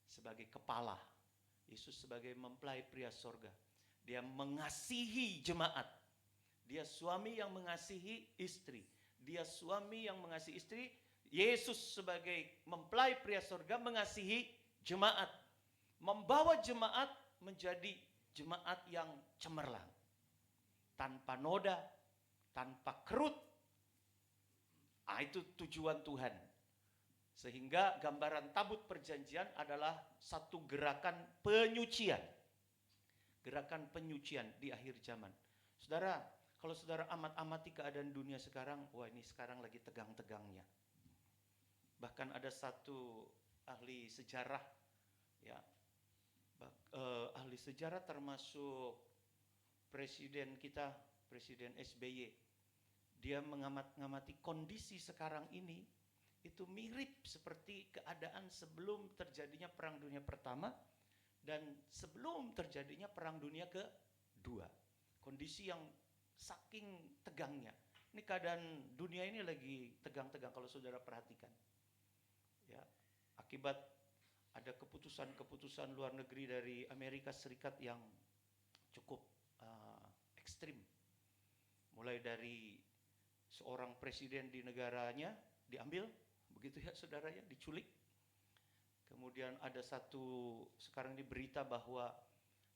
Speaker 5: sebagai kepala, Yesus sebagai mempelai pria sorga, dia mengasihi jemaat. Dia suami yang mengasihi istri. Dia suami yang mengasihi istri. Yesus sebagai mempelai pria sorga mengasihi jemaat. Membawa jemaat menjadi jemaat yang cemerlang. Tanpa noda, tanpa kerut. Itu tujuan Tuhan. Sehingga gambaran tabut perjanjian adalah satu gerakan penyucian. Gerakan penyucian di akhir zaman. Saudara, kalau saudara amati keadaan dunia sekarang, wah ini sekarang lagi tegang-tegangnya. Bahkan ada satu ahli sejarah, ya, ahli sejarah termasuk presiden kita, Presiden SBY. Dia mengamati kondisi sekarang ini, itu mirip seperti keadaan sebelum terjadinya Perang Dunia Pertama dan sebelum terjadinya Perang Dunia Kedua. Kondisi yang saking tegangnya. Ini keadaan dunia ini lagi tegang-tegang kalau saudara perhatikan. Ya, akibat ada keputusan-keputusan luar negeri dari Amerika Serikat yang cukup ekstrim. Mulai dari seorang presiden di negaranya diambil, begitu ya saudara ya, diculik. Kemudian ada sekarang ini berita bahwa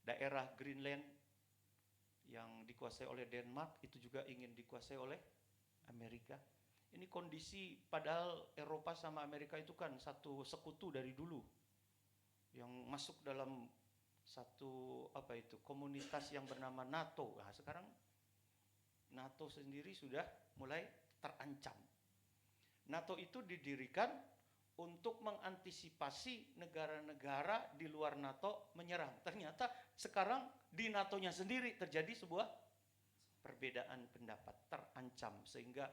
Speaker 5: daerah Greenland yang dikuasai oleh Denmark itu juga ingin dikuasai oleh Amerika. Ini kondisi, padahal Eropa sama Amerika itu kan satu sekutu dari dulu yang masuk dalam satu komunitas yang bernama NATO. Nah, sekarang NATO sendiri sudah mulai terancam. NATO itu didirikan untuk mengantisipasi negara-negara di luar NATO menyerang. Ternyata sekarang di NATO-nya sendiri terjadi sebuah perbedaan pendapat, terancam, sehingga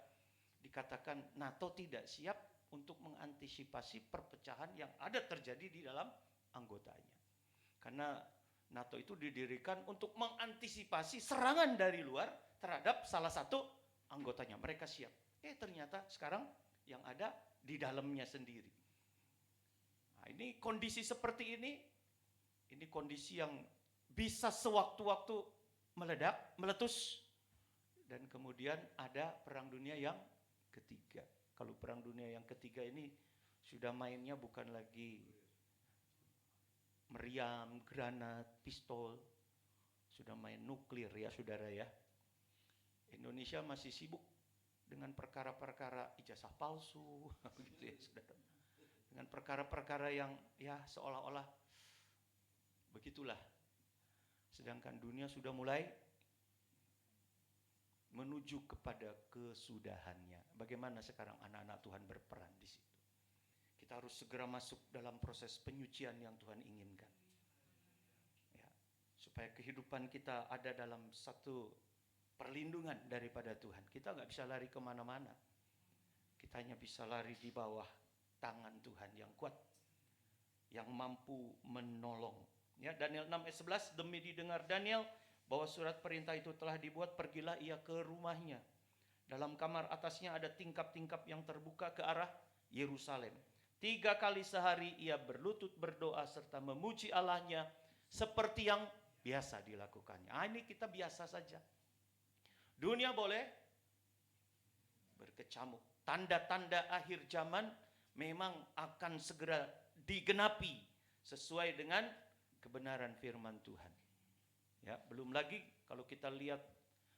Speaker 5: dikatakan NATO tidak siap untuk mengantisipasi perpecahan yang ada terjadi di dalam anggotanya. Karena NATO itu didirikan untuk mengantisipasi serangan dari luar terhadap salah satu anggotanya. Mereka siap. Ternyata sekarang yang ada di dalamnya sendiri. Nah, ini kondisi seperti ini kondisi yang bisa sewaktu-waktu meledak, meletus, dan kemudian ada Perang Dunia yang Ketiga. Kalau Perang Dunia yang Ketiga ini sudah mainnya bukan lagi meriam, granat, pistol, sudah main nuklir ya saudara ya. Indonesia masih sibuk dengan perkara-perkara ijazah palsu, begitu ya saudara. Dengan perkara-perkara yang ya seolah-olah begitulah. Sedangkan dunia sudah mulai menuju kepada kesudahannya. Bagaimana sekarang anak-anak Tuhan berperan di situ? Kita harus segera masuk dalam proses penyucian yang Tuhan inginkan. Ya, supaya kehidupan kita ada dalam satu perlindungan daripada Tuhan. Kita nggak bisa lari kemana-mana. Kita hanya bisa lari di bawah tangan Tuhan yang kuat, yang mampu menolong. Ya, Daniel 6 ayat 11, demi didengar Daniel bahwa surat perintah itu telah dibuat, pergilah ia ke rumahnya. Dalam kamar atasnya ada tingkap-tingkap yang terbuka ke arah Yerusalem. 3 kali sehari ia berlutut berdoa serta memuji Allahnya seperti yang biasa dilakukannya. Ini kita biasa saja. Dunia boleh berkecamuk. Tanda-tanda akhir zaman memang akan segera digenapi sesuai dengan kebenaran firman Tuhan. Ya, belum lagi kalau kita lihat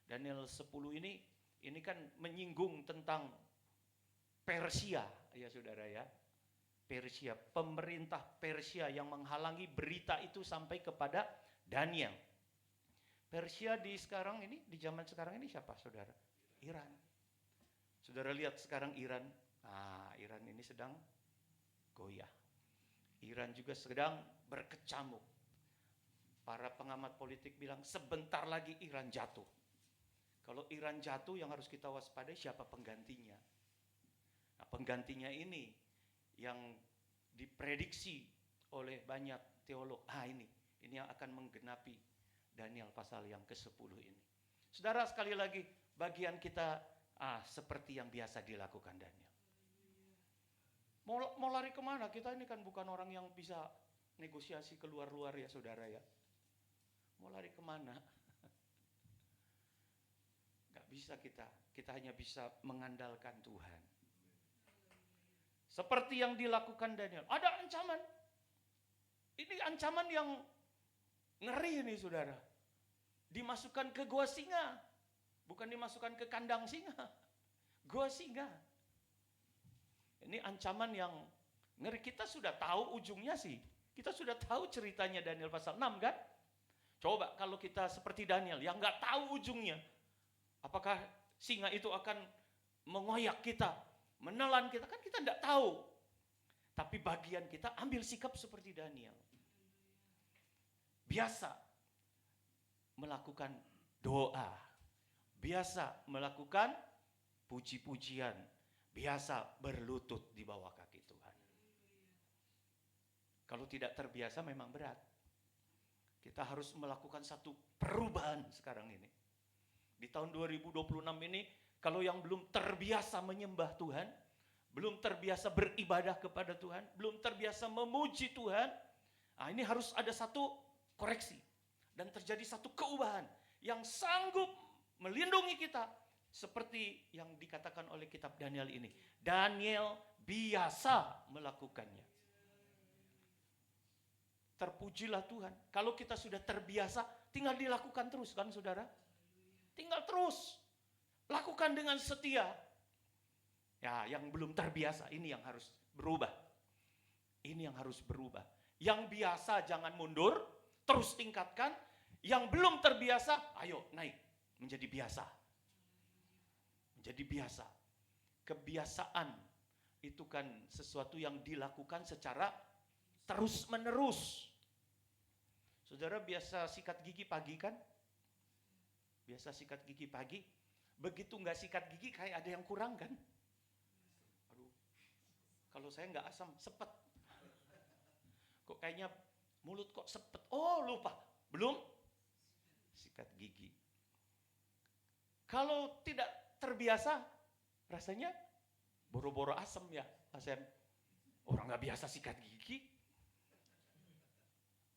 Speaker 5: Daniel 10 ini kan menyinggung tentang Persia ya saudara ya. Persia, pemerintah Persia yang menghalangi berita itu sampai kepada Daniel. Persia di zaman sekarang ini siapa saudara? Iran. Saudara lihat sekarang Iran. Iran ini sedang goyah. Iran juga sedang berkecamuk. Para pengamat politik bilang sebentar lagi Iran jatuh. Kalau Iran jatuh yang harus kita waspadai siapa penggantinya. Nah, penggantinya ini yang diprediksi oleh banyak teolog. Ini yang akan menggenapi Daniel pasal yang ke-10 ini. Saudara, sekali lagi bagian kita seperti yang biasa dilakukan Daniel. Mau lari kemana? Kita ini kan bukan orang yang bisa negosiasi keluar-luar ya saudara ya. Mau lari kemana? Gak bisa kita hanya bisa mengandalkan Tuhan. Seperti yang dilakukan Daniel. Ada ancaman. Ini ancaman yang ngeri nih saudara. Dimasukkan ke gua singa. Bukan dimasukkan ke kandang singa. Gua singa. Ini ancaman yang ngeri. Kita sudah tahu ujungnya sih. Kita sudah tahu ceritanya Daniel pasal 6 kan? Coba kalau kita seperti Daniel yang nggak tahu ujungnya. Apakah singa itu akan mengoyak kita, menelan kita? Kan kita nggak tahu. Tapi bagian kita ambil sikap seperti Daniel. Biasa melakukan doa. Biasa melakukan puji-pujian. Biasa berlutut di bawah kaki Tuhan. Kalau tidak terbiasa memang berat. Kita harus melakukan satu perubahan sekarang ini. Di tahun 2026 ini, kalau yang belum terbiasa menyembah Tuhan, belum terbiasa beribadah kepada Tuhan, belum terbiasa memuji Tuhan, ini harus ada satu koreksi. Dan terjadi satu keubahan yang sanggup melindungi kita. Seperti yang dikatakan oleh kitab Daniel ini. Daniel biasa melakukannya. Terpujilah Tuhan. Kalau kita sudah terbiasa, tinggal dilakukan terus kan saudara? Tinggal terus. Lakukan dengan setia. Ya, yang belum terbiasa, ini yang harus berubah. Ini yang harus berubah. Yang biasa jangan mundur, terus tingkatkan. Yang belum terbiasa, ayo naik. Menjadi biasa. Menjadi biasa. Kebiasaan itu kan sesuatu yang dilakukan secara terus menerus. Saudara biasa sikat gigi pagi kan? Biasa sikat gigi pagi. Begitu nggak sikat gigi kayak ada yang kurang kan? Aduh, kalau saya nggak asam, sepet. Kok kayaknya mulut kok sepet? Oh lupa, belum sikat gigi. Kalau tidak terbiasa, rasanya boro-boro asam ya, asam. Orang nggak biasa sikat gigi.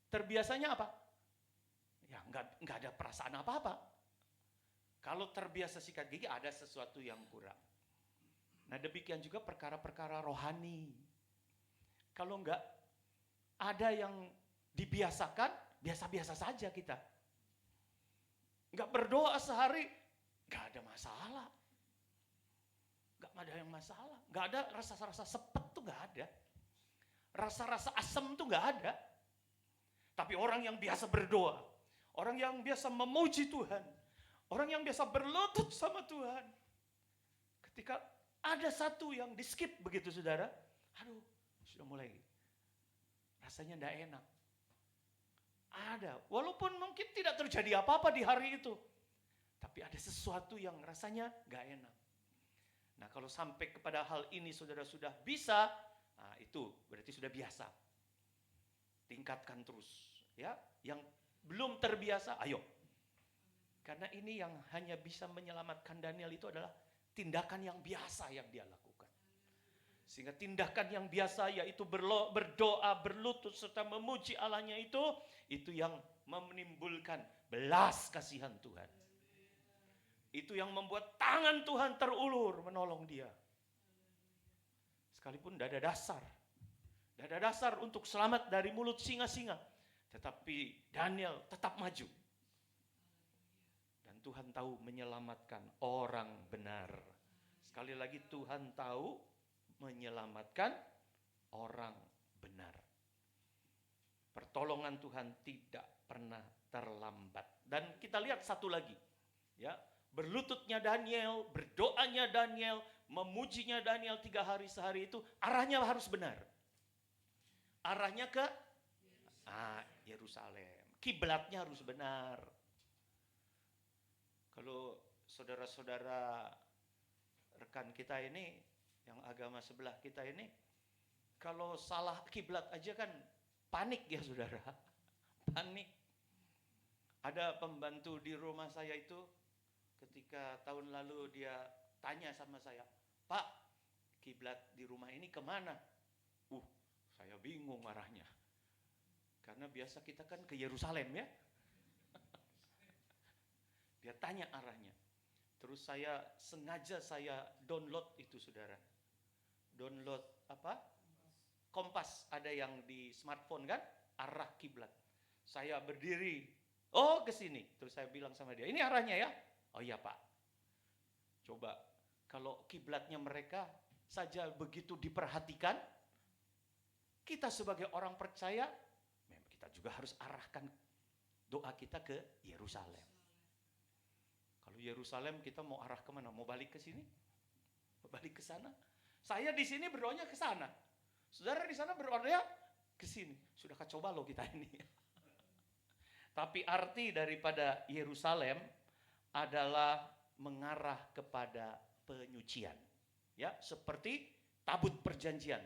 Speaker 5: Terbiasanya apa? Ya nggak ada perasaan apa-apa. Kalau terbiasa sikat gigi ada sesuatu yang kurang. Nah demikian juga perkara-perkara rohani. Kalau nggak ada yang dibiasakan, biasa-biasa saja kita. Nggak berdoa sehari, nggak ada masalah. Nggak ada yang masalah. Nggak ada rasa-rasa sepet tuh nggak ada. Rasa-rasa asam tuh nggak ada. Tapi orang yang biasa berdoa, orang yang biasa memuji Tuhan, orang yang biasa berlutut sama Tuhan. Ketika ada satu yang di skip begitu saudara, aduh sudah mulai rasanya tidak enak. Ada, walaupun mungkin tidak terjadi apa-apa di hari itu, tapi ada sesuatu yang rasanya gak enak. Nah kalau sampai kepada hal ini saudara sudah bisa, itu berarti sudah biasa. Tingkatkan terus, ya. Yang belum terbiasa, ayo. Karena ini yang hanya bisa menyelamatkan Daniel itu adalah tindakan yang biasa yang dia lakukan. Sehingga tindakan yang biasa yaitu berdoa, berlutut serta memuji Allahnya itu yang menimbulkan belas kasihan Tuhan. Itu yang membuat tangan Tuhan terulur menolong dia. Sekalipun tidak ada dasar. Tidak ada dasar untuk selamat dari mulut singa-singa. Tetapi Daniel tetap maju. Dan Tuhan tahu menyelamatkan orang benar. Sekali lagi Tuhan tahu menyelamatkan orang benar. Pertolongan Tuhan tidak pernah terlambat. Dan kita lihat satu lagi. Ya, berlututnya Daniel, berdoanya Daniel, memujinya Daniel 3 hari sehari itu arahnya harus benar. Arahnya ke Yerusalem. kiblatnya harus benar. Kalau saudara-saudara rekan kita ini, yang agama sebelah kita ini, kalau salah kiblat aja kan panik ya saudara. Panik. Ada pembantu di rumah saya itu, ketika tahun lalu dia tanya sama saya, "Pak, kiblat di rumah ini kemana?" Saya bingung arahnya. Karena biasa kita kan ke Yerusalem ya. Dia tanya arahnya. Terus saya sengaja download itu saudara. Download apa? Kompas, ada yang di smartphone kan? Arah kiblat. Saya berdiri, ke sini. Terus saya bilang sama dia, "Ini arahnya ya?" "Oh iya Pak." Coba kalau kiblatnya mereka saja begitu diperhatikan, kita sebagai orang percaya, memang kita juga harus arahkan doa kita ke Yerusalem. Kalau Yerusalem kita mau arah kemana? Mau balik ke sini? Mau balik ke sana? Saya di sini berdoanya ke sana. Saudara di sana berdoanya ke sini. Sudah kacau balau kita ini. Tapi arti daripada Yerusalem adalah mengarah kepada penyucian. Ya, seperti tabut perjanjian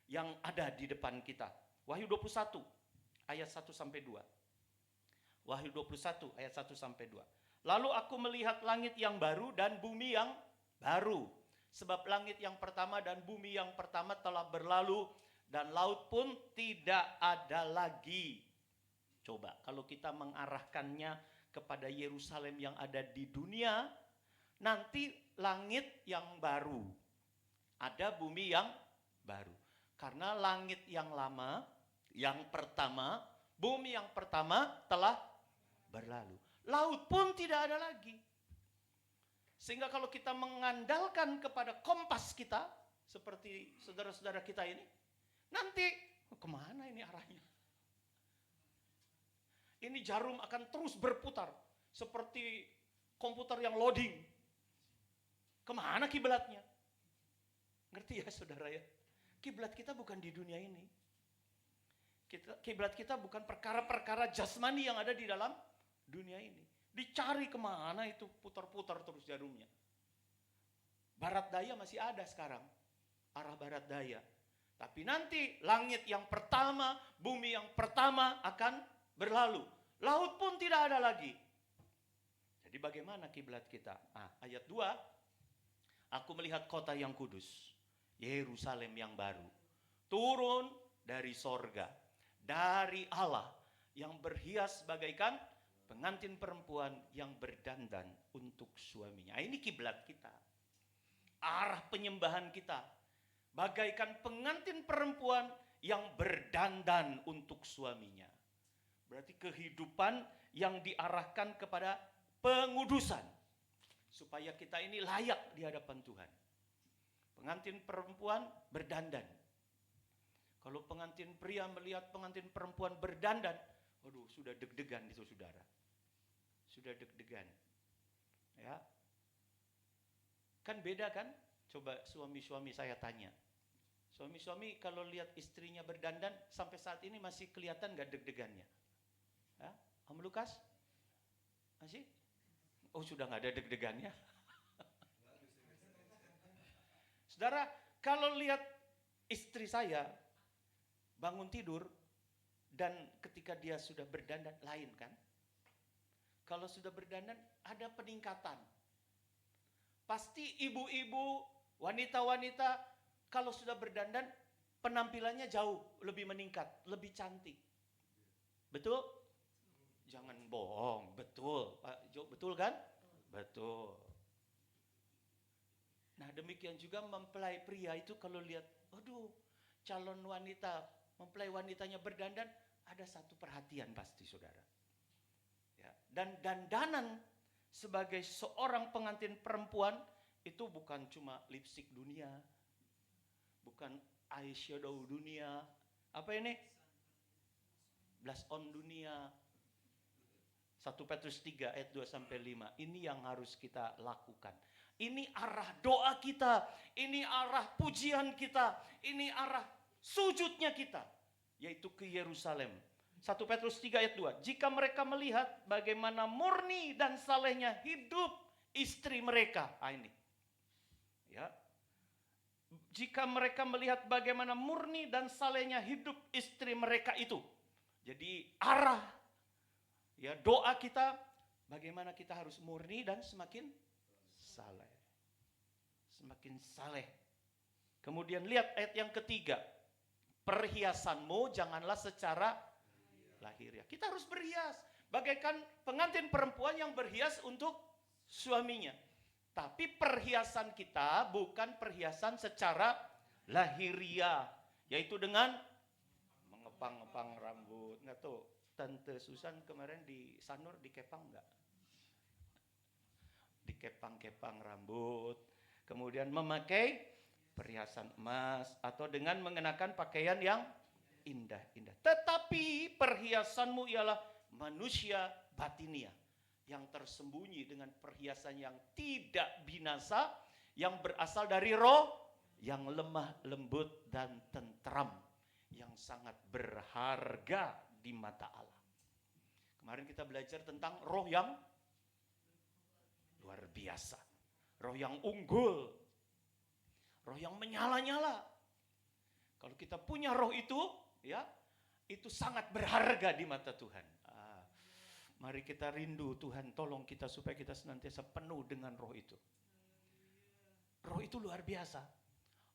Speaker 5: yang ada di depan kita. Wahyu 21 ayat 1 sampai 2. Wahyu 21 ayat 1 sampai 2. "Lalu aku melihat langit yang baru dan bumi yang baru. Sebab langit yang pertama dan bumi yang pertama telah berlalu dan laut pun tidak ada lagi." Coba kalau kita mengarahkannya kepada Yerusalem yang ada di dunia, nanti langit yang baru, ada bumi yang baru. Karena langit yang lama, yang pertama, bumi yang pertama telah berlalu. Laut pun tidak ada lagi. Sehingga kalau kita mengandalkan kepada kompas kita, seperti saudara-saudara kita ini, nanti kemana ini arahnya? Ini jarum akan terus berputar, seperti komputer yang loading. Kemana kiblatnya? Ngerti ya saudara ya? Kiblat kita bukan di dunia ini. Kiblat kita bukan perkara-perkara jasmani yang ada di dalam dunia ini. Dicari kemana itu, putar-putar terus jarumnya. Barat daya masih ada sekarang, arah barat daya. Tapi nanti langit yang pertama, bumi yang pertama akan berlalu. Laut pun tidak ada lagi. Jadi bagaimana kiblat kita? Ayat 2, "Aku melihat kota yang kudus, Yerusalem yang baru, turun dari sorga, dari Allah, yang berhias bagaikan pengantin perempuan yang berdandan untuk suaminya." Ini kiblat kita. Arah penyembahan kita. Bagaikan pengantin perempuan yang berdandan untuk suaminya. Berarti kehidupan yang diarahkan kepada pengudusan. Supaya kita ini layak di hadapan Tuhan. Pengantin perempuan berdandan. Kalau pengantin pria melihat pengantin perempuan berdandan, waduh, sudah deg-degan itu saudara. Sudah deg-degan. Ya. Kan beda kan? Coba suami-suami saya tanya. Suami-suami kalau lihat istrinya berdandan, sampai saat ini masih kelihatan gak deg-degannya? Ya? Om Lukas? Masih? Oh, sudah gak ada deg-degannya? Saudara, kalau lihat istri saya bangun tidur dan ketika dia sudah berdandan, lain kan? Kalau sudah berdandan ada peningkatan. Pasti ibu-ibu, wanita-wanita kalau sudah berdandan penampilannya jauh lebih meningkat, lebih cantik. Betul? Jangan bohong, betul. Pak Jo, betul kan? Betul. Nah, demikian juga mempelai pria itu kalau lihat, aduh, calon wanita, mempelai wanitanya berdandan, ada satu perhatian pasti saudara. Ya, dan dandanan sebagai seorang pengantin perempuan itu bukan cuma lipstik dunia, bukan eyeshadow dunia, apa ini? Blush on dunia. 1 Petrus 3 ayat 2 sampai 5. Ini yang harus kita lakukan. Ini arah doa kita, ini arah pujian kita, ini arah sujudnya kita, yaitu ke Yerusalem. 1 Petrus 3 ayat 2. Jika mereka melihat bagaimana murni dan salehnya hidup istri mereka. Ini. Ya. Jika mereka melihat bagaimana murni dan salehnya hidup istri mereka itu. Jadi arah ya doa kita bagaimana kita harus murni dan semakin saleh. Semakin saleh. Kemudian lihat ayat yang ketiga. Perhiasanmu janganlah secara lahiriah. Kita harus berhias. Bagaikan pengantin perempuan yang berhias untuk suaminya. Tapi perhiasan kita bukan perhiasan secara lahiriah. Yaitu dengan mengepang-ngepang rambut. Nggak tahu, Tante Susan kemarin di Sanur dikepang nggak? Dikepang-kepang rambut. Kemudian memakai perhiasan emas atau dengan mengenakan pakaian yang indah-indah. Tetapi perhiasanmu ialah manusia batinia yang tersembunyi dengan perhiasan yang tidak binasa, yang berasal dari roh yang lemah, lembut dan tentram, yang sangat berharga di mata Allah. Kemarin kita belajar tentang roh yang luar biasa, roh yang unggul, roh yang menyala-nyala. Kalau kita punya roh itu, ya, itu sangat berharga di mata Tuhan. Mari kita rindu Tuhan, tolong kita supaya kita senantiasa penuh dengan roh itu. Roh itu luar biasa.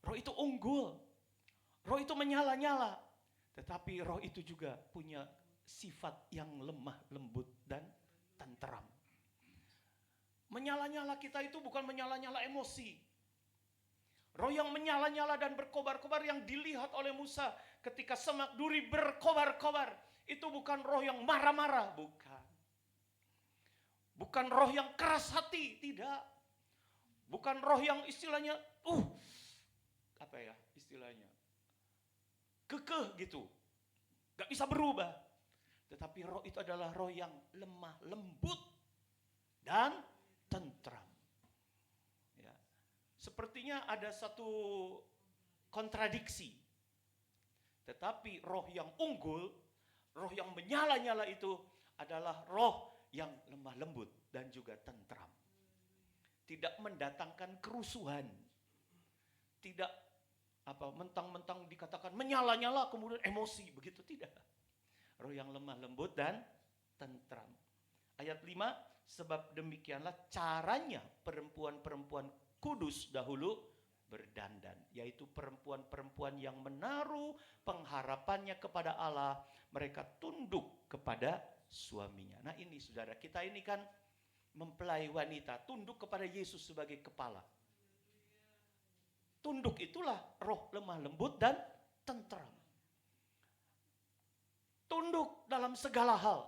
Speaker 5: Roh itu unggul. Roh itu menyala-nyala. Tetapi roh itu juga punya sifat yang lemah, lembut dan tentram. Menyala-nyala kita itu bukan menyala-nyala emosi. Roh yang menyala-nyala dan berkobar-kobar yang dilihat oleh Musa ketika semak duri berkobar-kobar. Itu bukan roh yang marah-marah, bukan. Bukan roh yang keras hati, tidak. Bukan roh yang istilahnya, apa ya istilahnya, kekeh gitu. Gak bisa berubah. Tetapi roh itu adalah roh yang lemah, lembut, dan tentram. Sepertinya ada satu kontradiksi. Tetapi roh yang unggul, roh yang menyala-nyala itu adalah roh yang lemah lembut dan juga tentram. Tidak mendatangkan kerusuhan. Tidak mentang-mentang dikatakan menyala-nyala kemudian emosi, begitu tidak. Roh yang lemah lembut dan tentram. Ayat 5, sebab demikianlah caranya perempuan-perempuan kudus dahulu berdandan, yaitu perempuan-perempuan yang menaruh pengharapannya kepada Allah, mereka tunduk kepada suaminya. Nah ini saudara, kita ini kan mempelai wanita, tunduk kepada Yesus sebagai kepala. Tunduk itulah roh lemah lembut dan tentram. Tunduk dalam segala hal,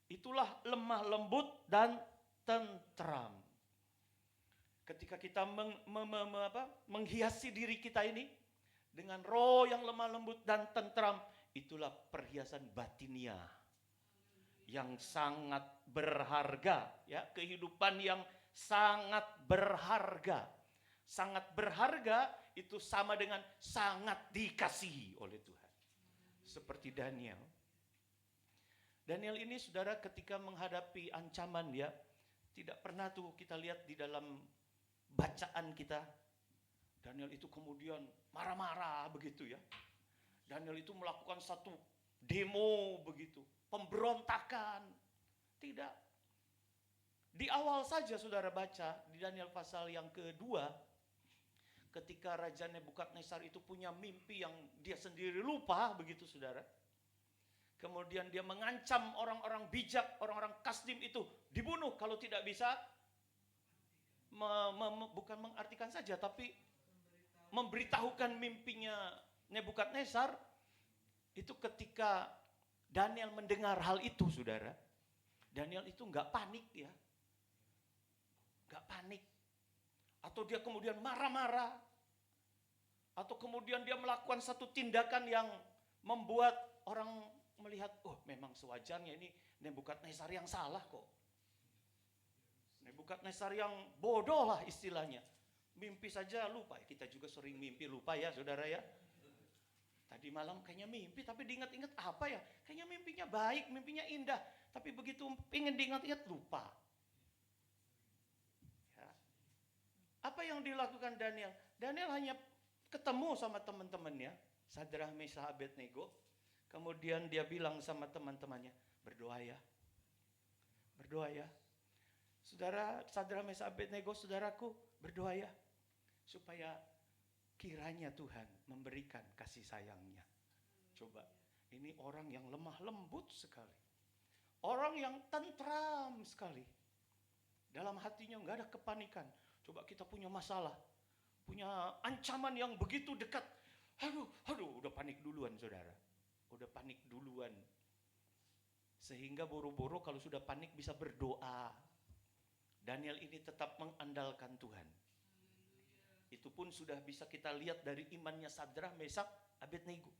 Speaker 5: itulah lemah lembut dan tentram. Ketika kita menghiasi diri kita ini dengan roh yang lemah lembut dan tentram, itulah perhiasan batinia yang sangat berharga, ya, kehidupan yang sangat berharga. Sangat berharga itu sama dengan sangat dikasihi oleh Tuhan. Seperti Daniel. Daniel ini saudara ketika menghadapi ancaman, ya, tidak pernah tuh kita lihat di dalam bacaan kita, Daniel itu kemudian marah-marah begitu, ya. Daniel itu melakukan satu demo begitu, pemberontakan. Tidak. Di awal saja saudara baca di Daniel pasal yang kedua, ketika Raja Nebukadnezar itu punya mimpi yang dia sendiri lupa begitu saudara. Kemudian dia mengancam orang-orang bijak, orang-orang Kasdim itu dibunuh kalau tidak bisa bukan mengartikan saja, tapi memberitahukan mimpinya Nebukadnezar. Itu ketika Daniel mendengar hal itu, saudara, Daniel itu nggak panik, ya, nggak panik, atau dia kemudian marah-marah, atau kemudian dia melakukan satu tindakan yang membuat orang melihat, oh memang sewajarnya ini Nebukadnezar yang salah kok. Nebukadnezar yang bodoh lah istilahnya. Mimpi saja lupa. Kita juga sering mimpi lupa, ya saudara, ya. Tadi malam kayaknya mimpi, tapi diingat-ingat apa ya? Kayaknya mimpinya baik, mimpinya indah. Tapi begitu ingin diingat-ingat lupa. Ya. Apa yang dilakukan Daniel? Daniel hanya ketemu sama teman-temannya, Sadrah, Mesah, Abednego. Kemudian dia bilang sama teman-temannya, berdoa ya. Berdoa ya. Saudara, Sadrah, Mesah, Abednego, saudaraku, berdoa ya. Supaya kiranya Tuhan memberikan kasih sayangnya. Coba, ini orang yang lemah lembut sekali. Orang yang tentram sekali. Dalam hatinya nggak ada kepanikan. Coba kita punya masalah. Punya ancaman yang begitu dekat. Aduh, udah panik duluan saudara. Udah panik duluan. Sehingga boro-boro kalau sudah panik bisa berdoa. Daniel ini tetap mengandalkan Tuhan. Itu pun sudah bisa kita lihat dari imannya Sadrah, Mesah, Abednego.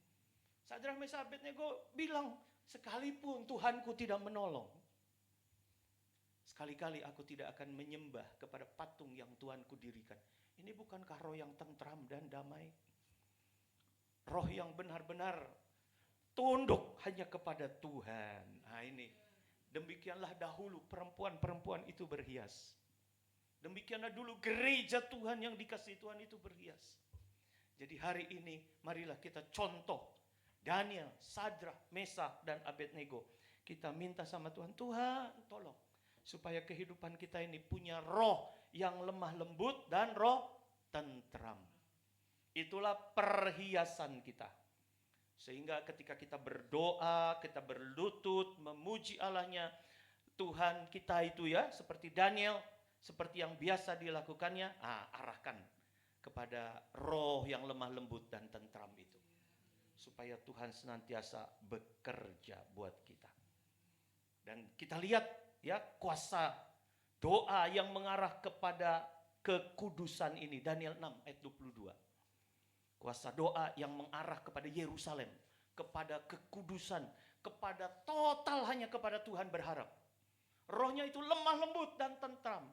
Speaker 5: Sadrah, Mesah, Abednego bilang, sekalipun Tuhanku tidak menolong, sekali-kali aku tidak akan menyembah kepada patung yang Tuhanku dirikan. Ini bukankah roh yang tentram dan damai? Roh yang benar-benar tunduk hanya kepada Tuhan. Nah ini, demikianlah dahulu perempuan-perempuan itu berhias. Demikianlah dulu gereja Tuhan yang dikasihi Tuhan itu berhias. Jadi hari ini marilah kita contoh Daniel, Sadrah, Mesah, dan Abednego. Kita minta sama Tuhan, Tuhan tolong. Supaya kehidupan kita ini punya roh yang lemah lembut dan roh tentram. Itulah perhiasan kita. Sehingga ketika kita berdoa, kita berlutut, memuji Allahnya, Tuhan kita itu ya, seperti Daniel, seperti yang biasa dilakukannya, arahkan kepada roh yang lemah lembut dan tentram itu. Supaya Tuhan senantiasa bekerja buat kita. Dan kita lihat ya kuasa doa yang mengarah kepada kekudusan ini. Daniel 6 ayat 22. Kuasa doa yang mengarah kepada Yerusalem, kepada kekudusan, kepada total hanya kepada Tuhan berharap. Rohnya itu lemah lembut dan tentram.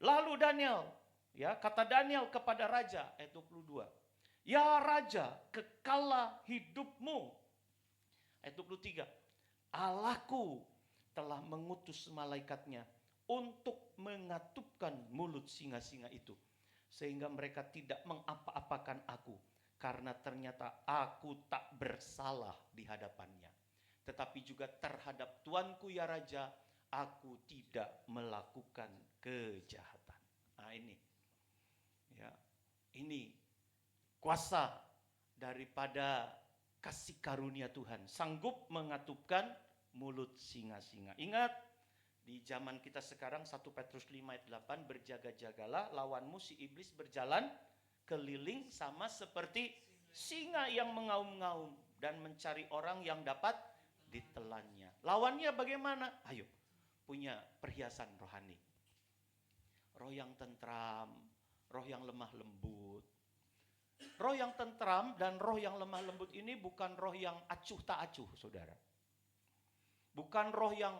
Speaker 5: Lalu Daniel, ya kata Daniel kepada raja ayat 22. Ya raja, kekallah hidupmu. Ayat 23. Allahku telah mengutus malaikatnya untuk mengatupkan mulut singa-singa itu. Sehingga mereka tidak mengapa-apakan aku. Karena ternyata aku tak bersalah di hadapannya. Tetapi juga terhadap Tuanku ya raja, aku tidak melakukan kejahatan. Nah ini, ya, ini kuasa daripada kasih karunia Tuhan. Sanggup mengatupkan mulut singa-singa. Ingat, di zaman kita sekarang 1 Petrus 5 ayat 8, berjaga-jagalah, lawanmu si iblis berjalan keliling sama seperti singa yang mengaum-ngaum dan mencari orang yang dapat ditelannya. Lawannya bagaimana? Ayo, punya perhiasan rohani. Roh yang tentram, roh yang lemah lembut. Roh yang tentram dan roh yang lemah lembut ini bukan roh yang acuh tak acuh, saudara. Bukan roh yang,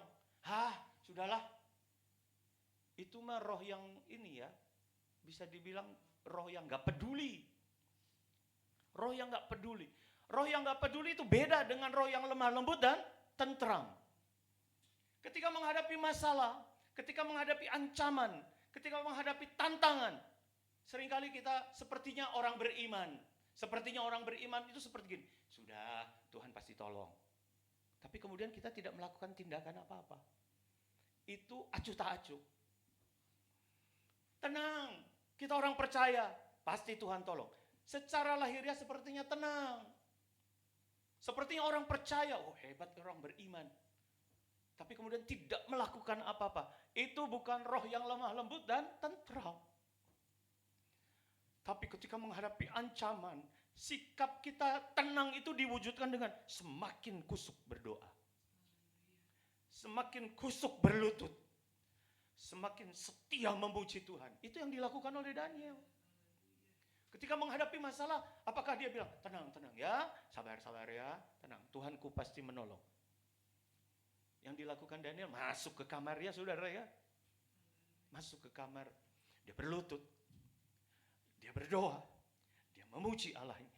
Speaker 5: sudahlah. Itu mah roh yang ini ya, bisa dibilang roh yang gak peduli. Roh yang gak peduli. Roh yang gak peduli itu beda dengan roh yang lemah lembut dan tentram. Ketika menghadapi masalah, ketika menghadapi ancaman, ketika menghadapi tantangan, seringkali kita sepertinya orang beriman. Sepertinya orang beriman itu seperti gini, sudah Tuhan pasti tolong. Tapi kemudian kita tidak melakukan tindakan apa-apa. Itu acuh tak acuh. Tenang, kita orang percaya, pasti Tuhan tolong. Secara lahiriah sepertinya tenang. Sepertinya orang percaya, hebat orang beriman. Tapi kemudian tidak melakukan apa-apa. Itu bukan roh yang lemah lembut dan tentram. Tapi ketika menghadapi ancaman, sikap kita tenang itu diwujudkan dengan semakin kusuk berdoa. Semakin kusuk berlutut. Semakin setia memuji Tuhan. Itu yang dilakukan oleh Daniel. Ketika menghadapi masalah, apakah dia bilang, tenang ya, sabar ya, tenang, Tuhanku pasti menolong. Yang dilakukan Daniel, masuk ke kamarnya saudara ya. Masuk ke kamar, dia berlutut. Dia berdoa, dia memuji Allahnya.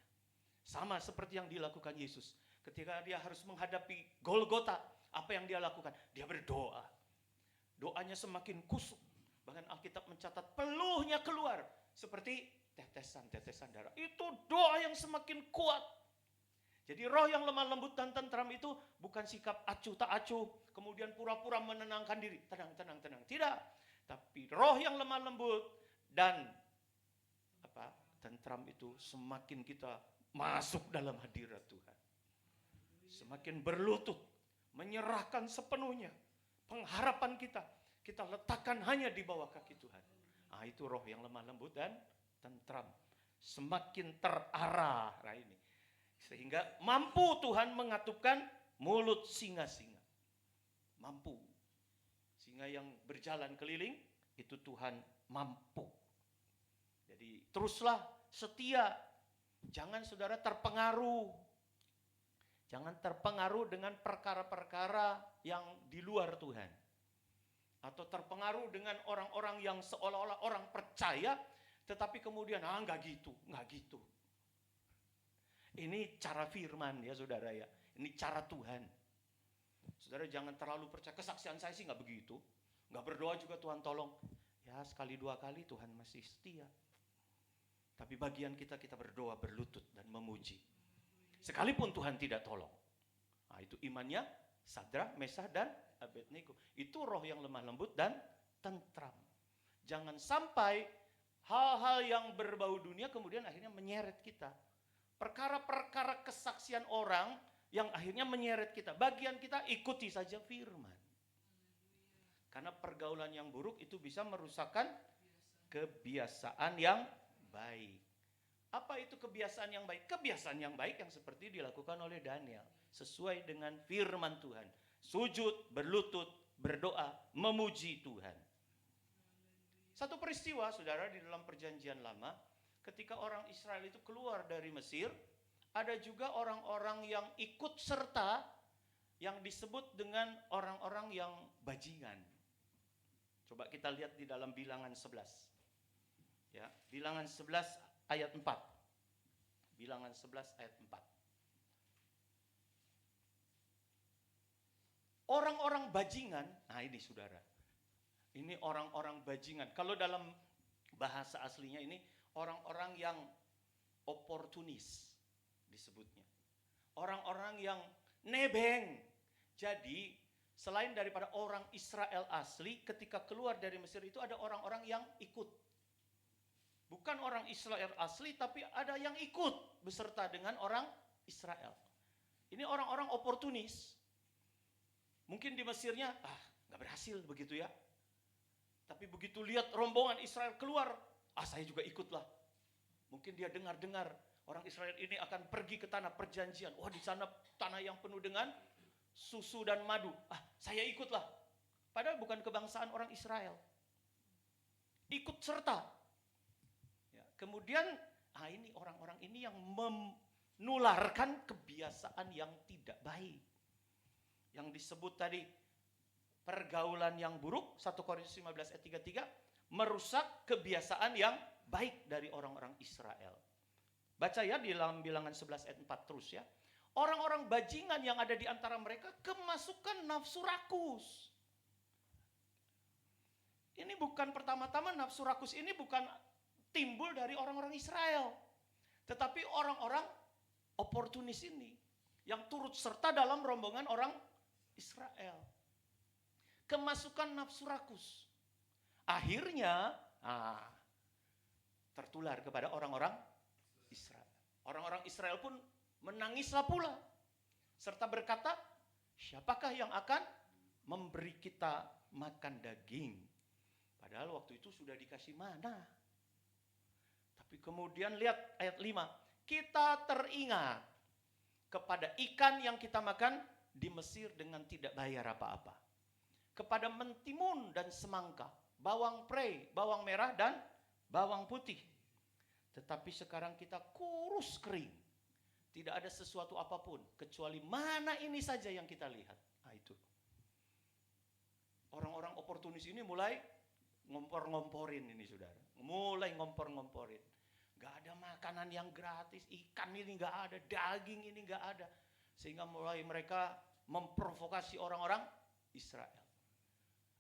Speaker 5: Sama seperti yang dilakukan Yesus. Ketika dia harus menghadapi Golgota, apa yang dia lakukan? Dia berdoa. Doanya semakin kusuk. Bahkan Alkitab mencatat peluhnya keluar seperti tetesan-tetesan darah. Itu doa yang semakin kuat. Jadi roh yang lemah lembut dan tentram itu bukan sikap acuh tak acuh, kemudian pura-pura menenangkan diri. Tenang. Tidak. Tapi roh yang lemah lembut dan tentram itu semakin kita masuk dalam hadirat Tuhan. Semakin berlutut, menyerahkan sepenuhnya pengharapan kita letakkan hanya di bawah kaki Tuhan. Itu roh yang lemah lembut dan tentram. Semakin terarah ini. Sehingga mampu Tuhan mengatupkan mulut singa-singa. Mampu. Singa yang berjalan keliling, itu Tuhan mampu. Jadi teruslah setia. Jangan saudara terpengaruh. Jangan terpengaruh dengan perkara-perkara yang di luar Tuhan. Atau terpengaruh dengan orang-orang yang seolah-olah orang percaya, tetapi kemudian enggak gitu. Ini cara firman ya saudara ya. Ini cara Tuhan. Saudara jangan terlalu percaya, kesaksian saya sih enggak begitu. Enggak berdoa juga Tuhan tolong. Ya sekali dua kali Tuhan masih setia. Tapi bagian kita berdoa, berlutut dan memuji. Sekalipun Tuhan tidak tolong. Itu imannya Sadrak, Mesah dan Abednego. Itu roh yang lemah lembut dan tentram. Jangan sampai hal-hal yang berbau dunia kemudian akhirnya menyeret kita. Perkara-perkara kesaksian orang yang akhirnya menyeret kita. Bagian kita ikuti saja firman. Karena pergaulan yang buruk itu bisa merusakkan kebiasaan yang baik. Apa itu kebiasaan yang baik? Kebiasaan yang baik yang seperti dilakukan oleh Daniel. Sesuai dengan firman Tuhan. Sujud, berlutut, berdoa, memuji Tuhan. Satu peristiwa, saudara, di dalam perjanjian lama, ketika orang Israel itu keluar dari Mesir, ada juga orang-orang yang ikut serta yang disebut dengan orang-orang yang bajingan. Coba kita lihat di dalam Bilangan 11. Ya, Bilangan 11 ayat 4. Bilangan 11 ayat 4. Orang-orang bajingan, ini saudara. Ini orang-orang bajingan. Kalau dalam bahasa aslinya ini orang-orang yang oportunis disebutnya. Orang-orang yang nebeng. Jadi selain daripada orang Israel asli, ketika keluar dari Mesir itu ada orang-orang yang ikut. Bukan orang Israel asli, tapi ada yang ikut beserta dengan orang Israel. Ini orang-orang oportunis. Mungkin di Mesirnya, nggak berhasil begitu ya. Tapi begitu lihat rombongan Israel keluar, saya juga ikutlah. Mungkin dia dengar-dengar orang Israel ini akan pergi ke tanah perjanjian. Di sana tanah yang penuh dengan susu dan madu. Saya ikutlah. Padahal bukan kebangsaan orang Israel. Ikut serta. Ya, kemudian, ini orang-orang ini yang menularkan kebiasaan yang tidak baik. Yang disebut tadi pergaulan yang buruk, 1 Korintus 15 ayat 33, merusak kebiasaan yang baik dari orang-orang Israel. Baca ya di dalam Bilangan 11 ayat 4 terus ya. Orang-orang bajingan yang ada di antara mereka kemasukan nafsu rakus. Ini bukan pertama-tama nafsu rakus ini bukan timbul dari orang-orang Israel. Tetapi orang-orang oportunis ini yang turut serta dalam rombongan orang Israel. Kemasukan nafsu rakus. Akhirnya tertular kepada orang-orang Israel. Orang-orang Israel pun menangislah pula. Serta berkata, siapakah yang akan memberi kita makan daging? Padahal waktu itu sudah dikasih mana. Tapi kemudian lihat ayat 5. Kita teringat kepada ikan yang kita makan di Mesir dengan tidak bayar apa-apa. Kepada mentimun dan semangka, bawang prei, bawang merah dan bawang putih. Tetapi sekarang kita kurus kering. Tidak ada sesuatu apapun kecuali mana ini saja yang kita lihat. Itu. Orang-orang oportunis ini mulai ngompor-ngomporin ini saudara. Mulai ngompor-ngomporin. Nggak ada makanan yang gratis, ikan ini nggak ada, daging ini nggak ada. Sehingga mulai mereka memprovokasi orang-orang Israel.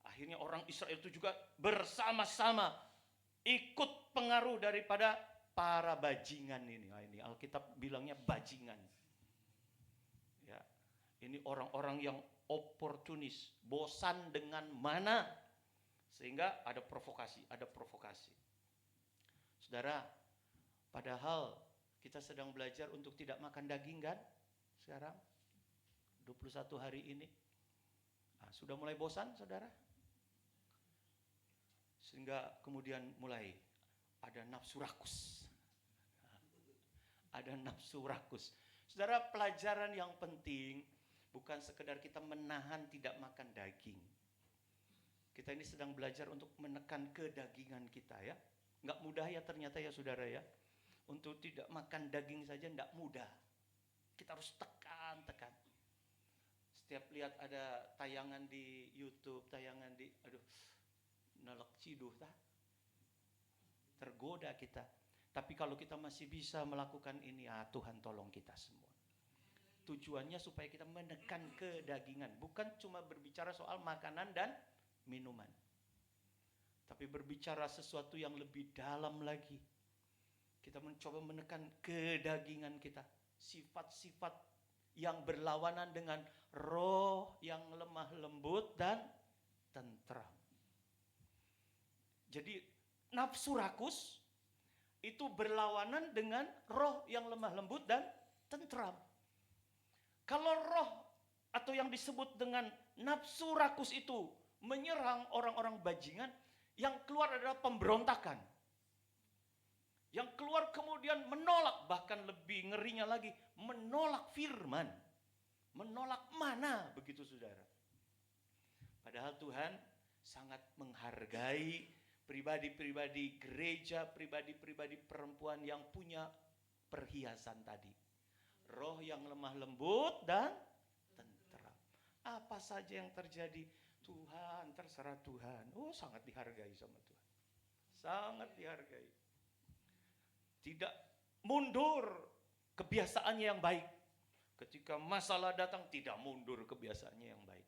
Speaker 5: Akhirnya orang Israel itu juga bersama-sama ikut pengaruh daripada para bajingan ini. Nah, ini Alkitab bilangnya bajingan. Ya, ini orang-orang yang oportunis, bosan dengan mana, sehingga ada provokasi. Saudara, padahal kita sedang belajar untuk tidak makan daging kan? Sekarang 21 hari ini. Nah, sudah mulai bosan, saudara? Sehingga kemudian mulai ada nafsu rakus. Ada nafsu rakus. Saudara, pelajaran yang penting bukan sekedar kita menahan tidak makan daging. Kita ini sedang belajar untuk menekan kedagingan kita ya. Nggak mudah ya ternyata ya saudara ya. Untuk tidak makan daging saja nggak mudah. Kita harus tekan. Setiap lihat ada tayangan di YouTube, tayangan di, nalak ciduh tah. Tergoda kita. Tapi kalau kita masih bisa melakukan ini, Tuhan tolong kita semua. Tujuannya supaya kita menekan kedagingan. Bukan cuma berbicara soal makanan dan minuman. Tapi berbicara sesuatu yang lebih dalam lagi. Kita mencoba menekan kedagingan kita. Sifat-sifat yang berlawanan dengan roh yang lemah lembut dan tentram. Jadi nafsu rakus itu berlawanan dengan roh yang lemah lembut dan tentram. Kalau roh atau yang disebut dengan nafsu rakus itu menyerang orang-orang bajingan, yang keluar adalah pemberontakan. Yang keluar kemudian menolak, bahkan lebih ngerinya lagi, menolak firman. Menolak mana, begitu saudara. Padahal Tuhan sangat menghargai pribadi-pribadi gereja, pribadi-pribadi perempuan yang punya perhiasan tadi. Roh yang lemah lembut dan tentram. Apa saja yang terjadi, Tuhan, terserah Tuhan. Oh, sangat dihargai sama Tuhan. Sangat dihargai. Tidak mundur kebiasaannya yang baik. Ketika masalah datang, tidak mundur kebiasaannya yang baik.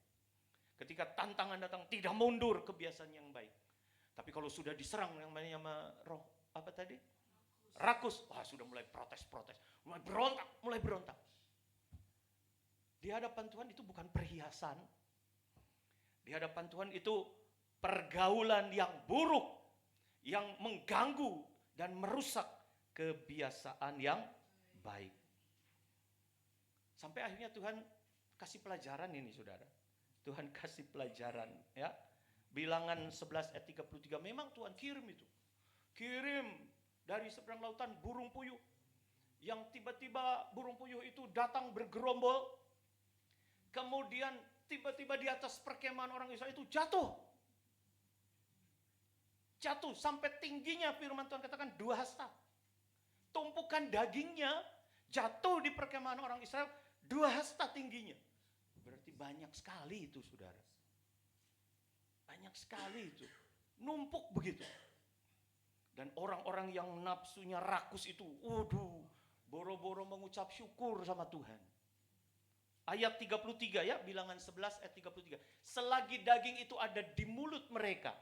Speaker 5: Ketika tantangan datang, tidak mundur kebiasaannya yang baik. Tapi kalau sudah diserang yang namanya sama roh, apa tadi? Rakus. Wah, sudah mulai protes. Mulai berontak. Di hadapan Tuhan itu bukan perhiasan. Di hadapan Tuhan itu pergaulan yang buruk, yang mengganggu dan merusak kebiasaan yang baik. Sampai akhirnya Tuhan kasih pelajaran ini saudara. Tuhan kasih pelajaran ya. Bilangan 11 ayat 33 memang Tuhan kirim itu. Kirim dari seberang lautan burung puyuh. Yang tiba-tiba burung puyuh itu datang bergerombol. Kemudian tiba-tiba di atas perkemahan orang Israel itu jatuh. Jatuh sampai tingginya firman Tuhan katakan 2 hasta. Tumpukan dagingnya jatuh di perkemahan orang Israel 2 hasta tingginya. Berarti banyak sekali itu saudara. Banyak sekali itu. Numpuk begitu. Dan orang-orang yang nafsunya rakus itu, waduh, boro-boro mengucap syukur sama Tuhan. Ayat 33 ya, bilangan 11 ayat 33. Selagi daging itu ada di mulut mereka,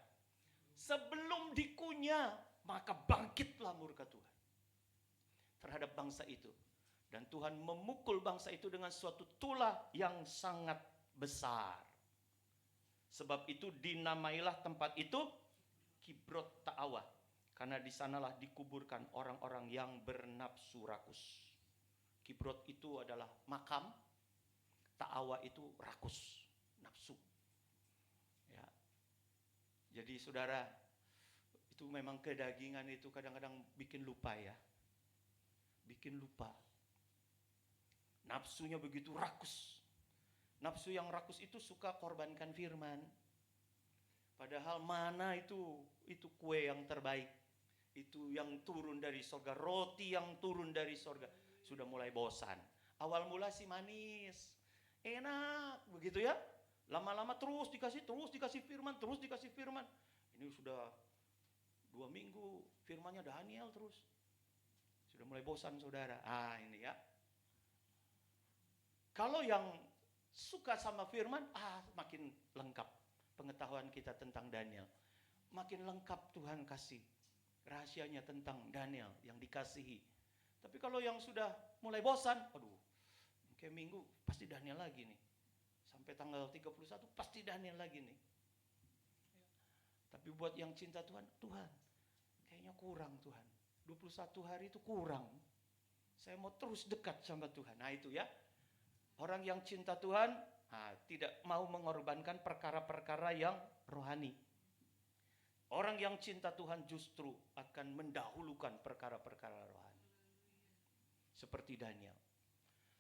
Speaker 5: sebelum dikunyah, maka bangkitlah murka Tuhan terhadap bangsa itu. Dan Tuhan memukul bangsa itu dengan suatu tulah yang sangat besar. Sebab itu dinamailah tempat itu Kibrot Ta'awa. Karena di sanalah dikuburkan orang-orang yang bernafsu rakus. Kibrot itu adalah makam, Ta'awa itu rakus, nafsu. Ya. Jadi saudara, itu memang kedagingan itu kadang-kadang bikin lupa ya. Bikin lupa. Nafsunya begitu rakus. Nafsu yang rakus itu suka korbankan firman. Padahal mana itu kue yang terbaik. Itu yang turun dari sorga, roti yang turun dari sorga. Sudah mulai bosan. Awal mula sih manis, enak begitu ya. Lama-lama terus dikasih firman, terus dikasih firman. Ini sudah 2 minggu firmannya Daniel terus. Sudah mulai bosan saudara. Ini ya. Kalau yang suka sama firman, makin lengkap pengetahuan kita tentang Daniel. Makin lengkap Tuhan kasih rahasianya tentang Daniel yang dikasihi. Tapi kalau yang sudah mulai bosan, kayak minggu pasti Daniel lagi nih. Sampai tanggal 31 pasti Daniel lagi nih. Tapi buat yang cinta Tuhan, kayaknya kurang Tuhan. 21 hari itu kurang. Saya mau terus dekat sama Tuhan. Nah itu ya. Orang yang cinta Tuhan tidak mau mengorbankan perkara-perkara yang rohani. Orang yang cinta Tuhan justru akan mendahulukan perkara-perkara rohani. Seperti Daniel.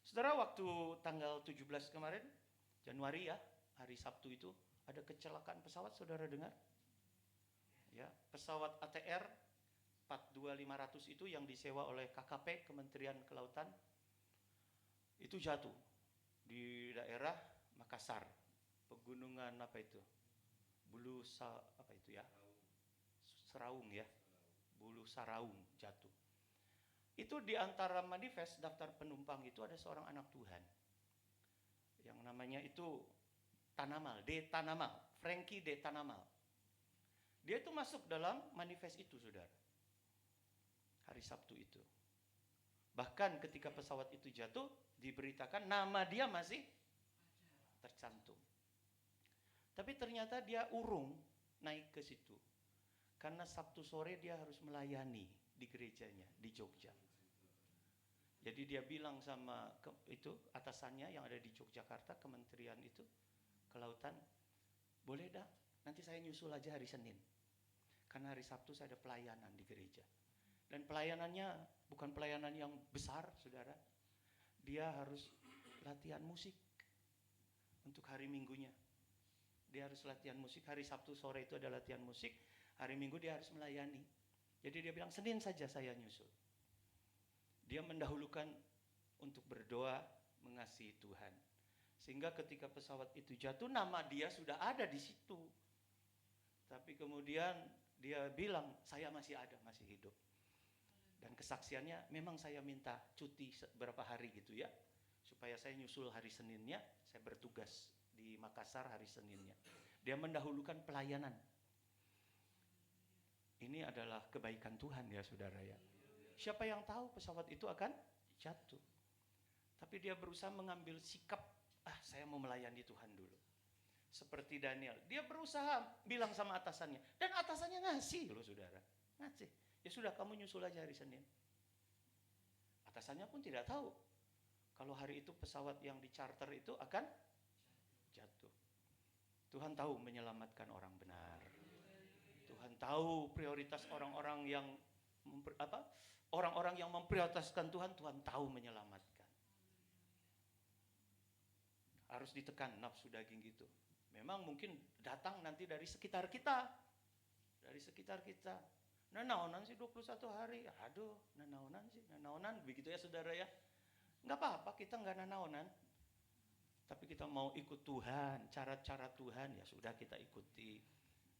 Speaker 5: Saudara, waktu tanggal 17 kemarin, Januari ya, hari Sabtu itu, ada kecelakaan pesawat, saudara dengar? Ya, pesawat ATR 42500 itu yang disewa oleh KKP, Kementerian Kelautan, itu jatuh di daerah Makassar, pegunungan Seraung ya, Bulu Saraung jatuh. Itu di antara manifest daftar penumpang itu ada seorang anak Tuhan, yang namanya itu Frankie De Tanamal. Dia itu masuk dalam manifest itu, saudara, hari Sabtu itu. Bahkan ketika pesawat itu jatuh, diberitakan nama dia masih tercantum. Tapi ternyata dia urung naik ke situ. Karena Sabtu sore dia harus melayani di gerejanya di Jogja. Jadi dia bilang sama atasannya yang ada di Yogyakarta, kementerian itu, kelautan, boleh dah, nanti saya nyusul aja hari Senin. Karena hari Sabtu saya ada pelayanan di gereja. Dan pelayanannya bukan pelayanan yang besar, saudara. Dia harus latihan musik untuk hari Minggunya. Dia harus latihan musik. Hari Sabtu sore itu ada latihan musik. Hari Minggu dia harus melayani. Jadi dia bilang, Senin saja saya nyusul. Dia mendahulukan untuk berdoa, mengasihi Tuhan. Sehingga ketika pesawat itu jatuh, nama dia sudah ada di situ. Tapi kemudian dia bilang, saya masih ada, masih hidup. Dan kesaksiannya, memang saya minta cuti beberapa hari gitu ya, supaya saya nyusul hari Seninnya, saya bertugas di Makassar hari Seninnya. Dia mendahulukan pelayanan. Ini adalah kebaikan Tuhan ya saudara ya. Siapa yang tahu pesawat itu akan jatuh. Tapi dia berusaha mengambil sikap, saya mau melayani Tuhan dulu. Seperti Daniel, dia berusaha bilang sama atasannya, dan atasannya ngasih loh saudara, ngasih. Ya sudah, kamu nyusul aja hari Senin. Atasannya pun tidak tahu kalau hari itu pesawat yang dicharter itu akan jatuh. Tuhan tahu menyelamatkan orang benar. Tuhan tahu prioritas orang-orang yang orang-orang yang memprioritaskan Tuhan, Tuhan tahu menyelamatkan. Harus ditekan nafsu daging gitu. Memang mungkin datang nanti dari sekitar kita. Dari sekitar kita. Nanaonan sih 21 hari. Aduh, nanaonan begitu ya saudara ya. Enggak apa-apa, kita enggak nanaonan. Tapi kita mau ikut Tuhan, cara-cara Tuhan ya sudah kita ikuti.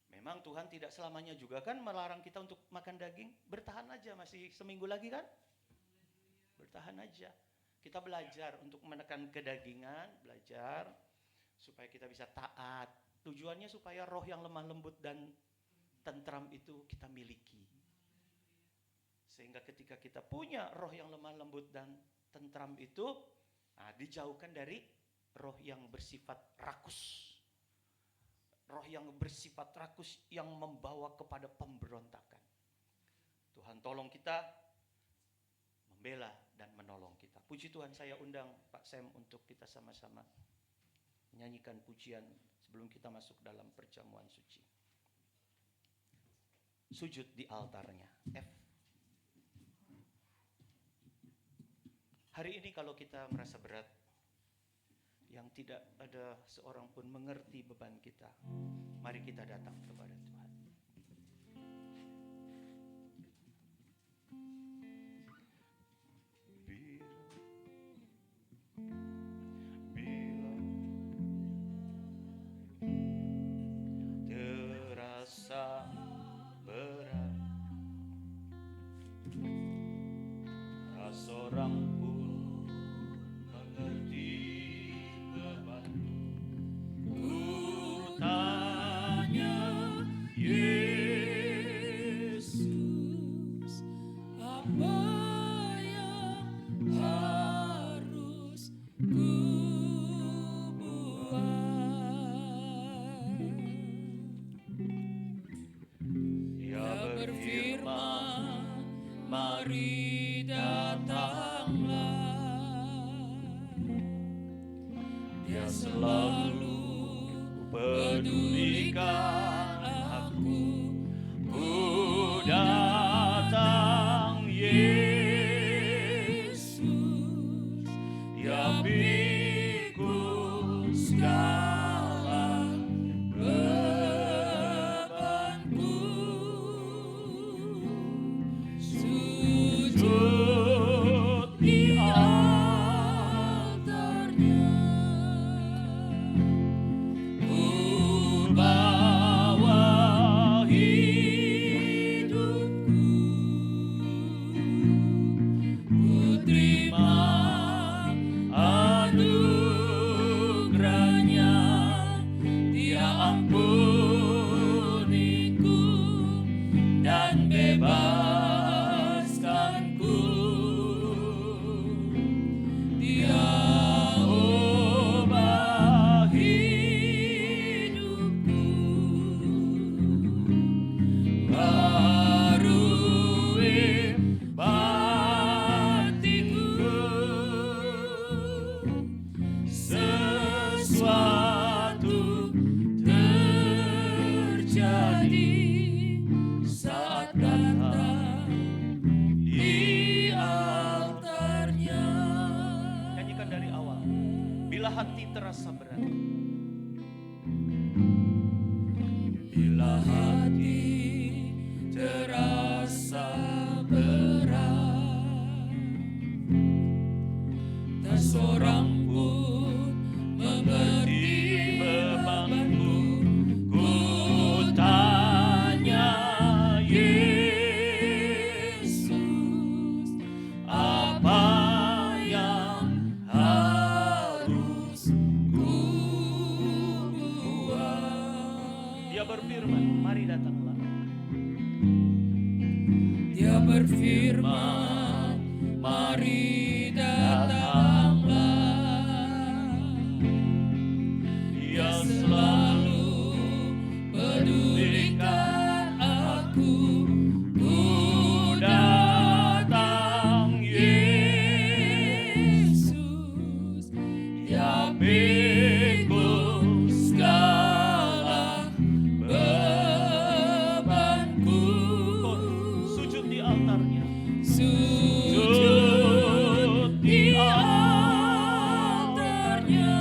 Speaker 5: Memang Tuhan tidak selamanya juga kan melarang kita untuk makan daging. Bertahan aja, masih seminggu lagi kan? Bertahan aja. Kita belajar untuk menekan kedagingan, belajar supaya kita bisa taat. Tujuannya supaya roh yang lemah lembut dan tentram itu kita miliki. Sehingga ketika kita punya roh yang lemah lembut dan tentram itu, dijauhkan dari roh yang bersifat rakus. Roh yang bersifat rakus yang membawa kepada pemberontakan. Tuhan tolong kita membela dan menolong kita. Puji Tuhan, saya undang Pak Sam untuk kita sama-sama menyanyikan pujian sebelum kita masuk dalam perjamuan suci. Sujud di altarnya. F. Hari ini kalau kita merasa berat, yang tidak ada seorang pun mengerti beban kita, mari kita datang kepada Tuhan. Bila terasa berat,
Speaker 2: mari datanglah. Dia selalu pedulikan aku. Ku datang Yesus, Dia pikul segala bebanku. Sujud di altarnya, ku bawa hidupku, ku terima anugerahnya. Dia ampuniku dan bebaskanku. Dia ubah hidupku, barui batinku. Sesuatu terjadi saat datang di altarnya.
Speaker 5: Nyanyikan dari awal. Bila hati terasa berat,
Speaker 2: Bila hati terasa berat, tak seorang pun mengerti bebanku. Ku tanya Yesus, apa yang harus ku buat?
Speaker 5: Dia berfirman, mari datanglah.
Speaker 2: Dia berfirman, mari datanglah. Dia selalu pedulikan aku. Ku datang Yesus, Dia pikul segala bebanku.
Speaker 5: Sujud di altarnya.
Speaker 2: Sujud di altarnya,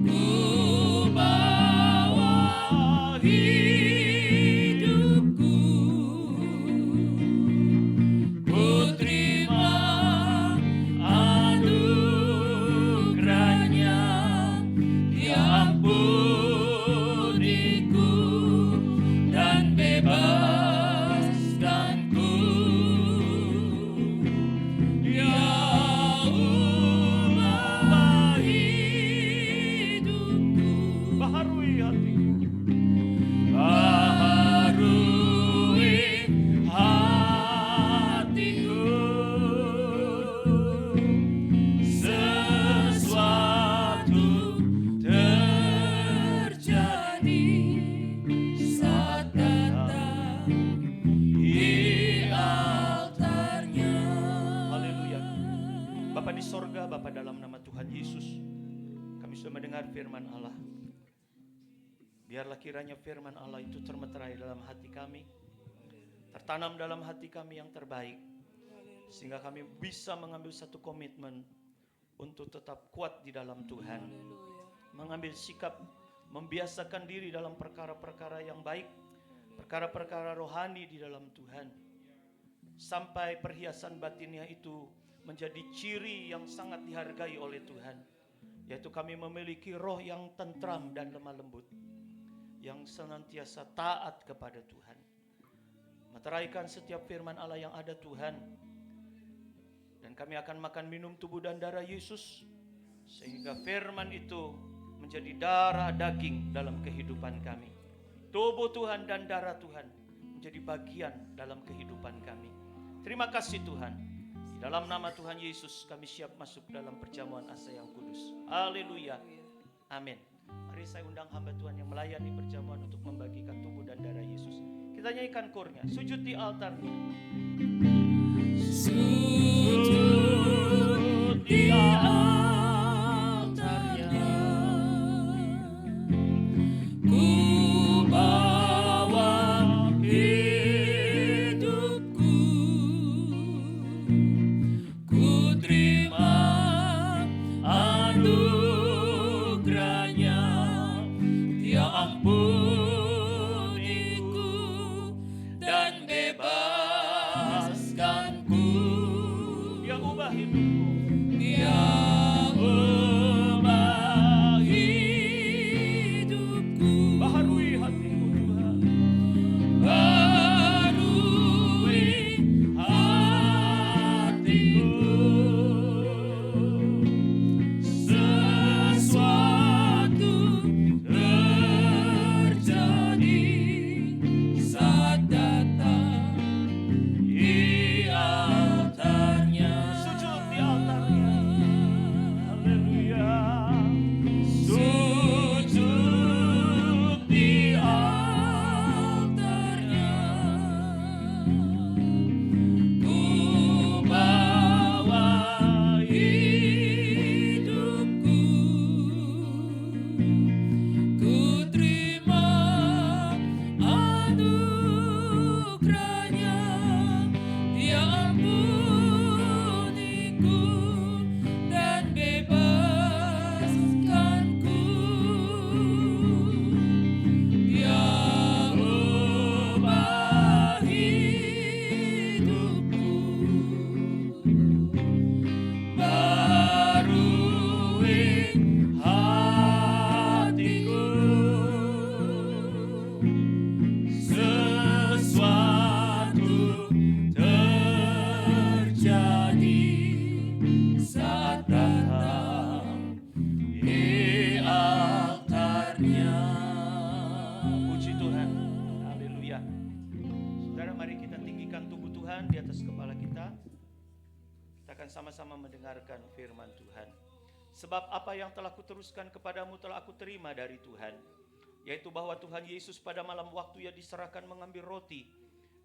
Speaker 2: ku bawa hidupku, ku terima anugerahnya. Dia ampuniku dan bebaskanku. Dia ubah hidupku,
Speaker 5: Baharui hati.
Speaker 2: baharui hatiku. Sesuatu terjadi saat datang di altarnya.
Speaker 5: Haleluya. Bapa di sorga, Bapa dalam nama Tuhan Yesus, kami sudah mendengar firman Allah. Biarlah kiranya firman Allah itu termeterai dalam hati kami, tertanam dalam hati kami yang terbaik, sehingga kami bisa mengambil satu komitmen untuk tetap kuat di dalam Tuhan, mengambil sikap, membiasakan diri dalam perkara-perkara yang baik, perkara-perkara rohani di dalam Tuhan, sampai perhiasan batinnya itu menjadi ciri yang sangat dihargai oleh Tuhan, yaitu kami memiliki roh yang tentram dan lemah lembut, yang senantiasa taat kepada Tuhan. Meteraikan setiap firman Allah yang ada Tuhan, dan kami akan makan minum tubuh dan darah Yesus, sehingga firman itu menjadi darah daging dalam kehidupan kami. Tubuh Tuhan dan darah Tuhan menjadi bagian dalam kehidupan kami. Terima kasih Tuhan. Di dalam nama Tuhan Yesus kami siap masuk dalam perjamuan asa yang kudus. Haleluya. Amin. Mari saya undang hamba Tuhan yang melayani perjamuan untuk membagikan tubuh dan darah Yesus. Kita Kita nyanyikan kornya, sujud di altarnya.
Speaker 2: Sujud di altarnya, ku bawa hidupku, ku terima anugerahnya, Dia ampuniku dan bebaskanku.
Speaker 5: Dia ubah hidupku.
Speaker 2: Dia ubah hidupku,
Speaker 5: Baharui hatiku Tuhan.
Speaker 2: barui hatiku. Sesuatu terjadi saat datang di altarnya.
Speaker 5: Sujud di altarnya. Haleluya.
Speaker 2: Sujud di altarnya, ku bawa hidupku, ku terima anugerahnya, Dia ampuniku dan bebaskanku. Dia ubah hidupku, barui hatiku. Sesuatu terjadi saat datang di altarnya.
Speaker 5: Puji Tuhan. Haleluya. Saudara, mari kita tinggikan tubuh Tuhan di atas kepala kita. Kita akan sama-sama mendengarkan firman Tuhan. Sebab apa yang telah kuteruskan kepadamu telah aku terima dari Tuhan, yaitu bahwa Tuhan Yesus pada malam waktu Ia diserahkan mengambil roti,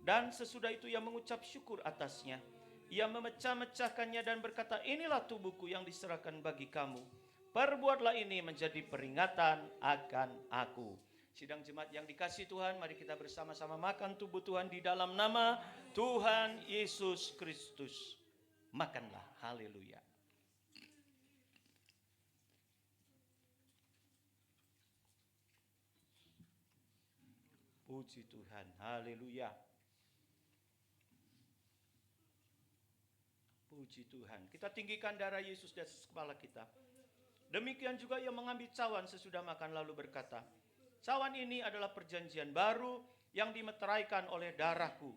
Speaker 5: dan sesudah itu Ia mengucap syukur atasnya. Ia memecah-mecahkannya dan berkata, inilah tubuhku yang diserahkan bagi kamu. Perbuatlah ini menjadi peringatan akan aku. Sidang jemaat yang dikasihi Tuhan, mari kita bersama-sama makan tubuh Tuhan di dalam nama Tuhan Yesus Kristus. Makanlah, haleluya. Puji Tuhan, haleluya. Puji Tuhan. Kita tinggikan darah Yesus di atas kepala kita. Demikian juga Ia mengambil cawan sesudah makan lalu berkata, cawan ini adalah perjanjian baru yang dimeteraikan oleh darahku.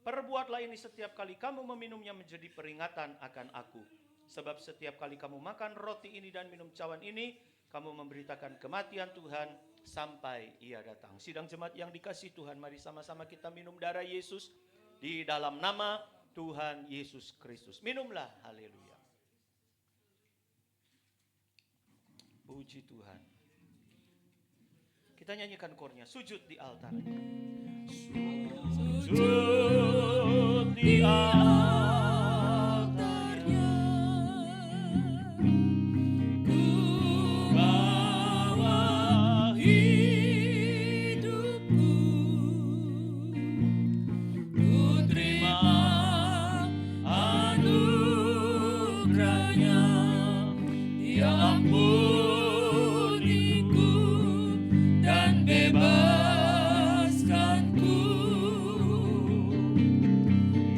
Speaker 5: Perbuatlah ini setiap kali kamu meminumnya menjadi peringatan akan aku. Sebab setiap kali kamu makan roti ini dan minum cawan ini, kamu memberitakan kematian Tuhan sampai Ia datang. Sidang jemaat yang dikasihi Tuhan, mari sama-sama kita minum darah Yesus di dalam nama Tuhan Yesus Kristus. Minumlah, haleluya. Puji Tuhan. Kita nyanyikan kornya, sujud di altarnya.
Speaker 2: Sujud di altarnya, ku bawa hidupku, ku terima anugerahnya, Dia ampuniku dan bebaskanku.